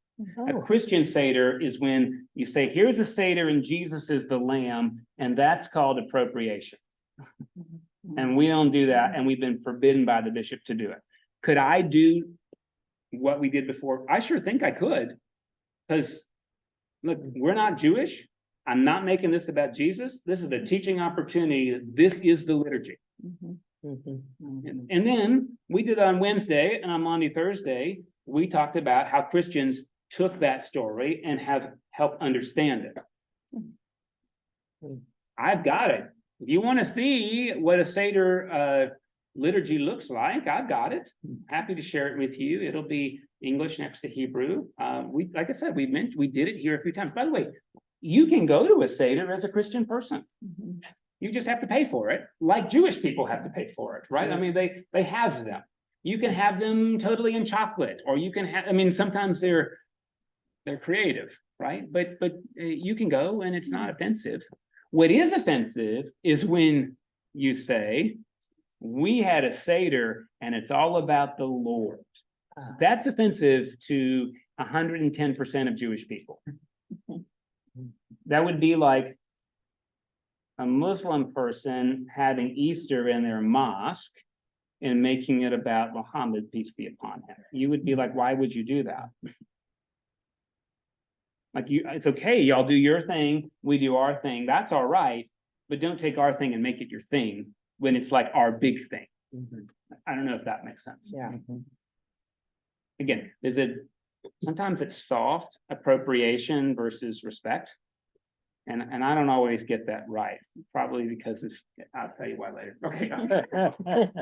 A: A
G: Oh,
A: Christian Seder is when you say, here's a Seder and Jesus is the lamb, and that's called appropriation. And we don't do that, and we've been forbidden by the bishop to do it. Could I do what we did before? I sure think I could. Because, look, we're not Jewish. I'm not making this about Jesus. This is a teaching opportunity. This is the liturgy.
G: mhm.
A: And then we did on Wednesday, and on Monday, Thursday, we talked about how Christians took that story and have helped understand it. I've got it. If you want to see what a Seder liturgy looks like, I've got it. Happy to share it with you. It'll be English next to Hebrew. Like I said, we did it here a few times. By the way, you can go to a Seder as a Christian person. You just have to pay for it, like Jewish people have to pay for it, right? I mean, they have them. You can have them totally in chocolate, or you can have, I mean, sometimes they're creative, right? But you can go and it's not offensive. What is offensive is when you say, we had a Seder and it's all about the Lord. That's offensive to 110% of Jewish people. That would be like a Muslim person having Easter in their mosque and making it about Muhammad, peace be upon him. You would be like, why would you do that? Like, it's okay, y'all do your thing, we do our thing, that's all right, but don't take our thing and make it your thing when it's like our big thing. I don't know if that makes sense.
G: Yeah.
A: Again, sometimes it's soft appropriation versus respect. And I don't always get that right, probably because I'll tell you why later. Okay.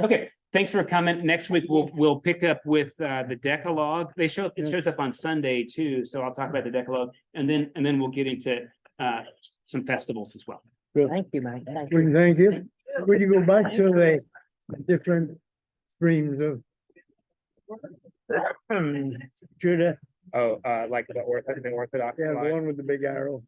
A: Okay, thanks for coming. Next week, we'll pick up with the Decalogue. It shows up on Sunday too, so I'll talk about the Decalogue, and then we'll get into some festivals as well.
G: Thank you, Mike. Thank you.
D: Thank you. Would you go back to the different streams of Judah?
A: Oh, like the Orthodox.
D: Yeah, the one with the big arrow.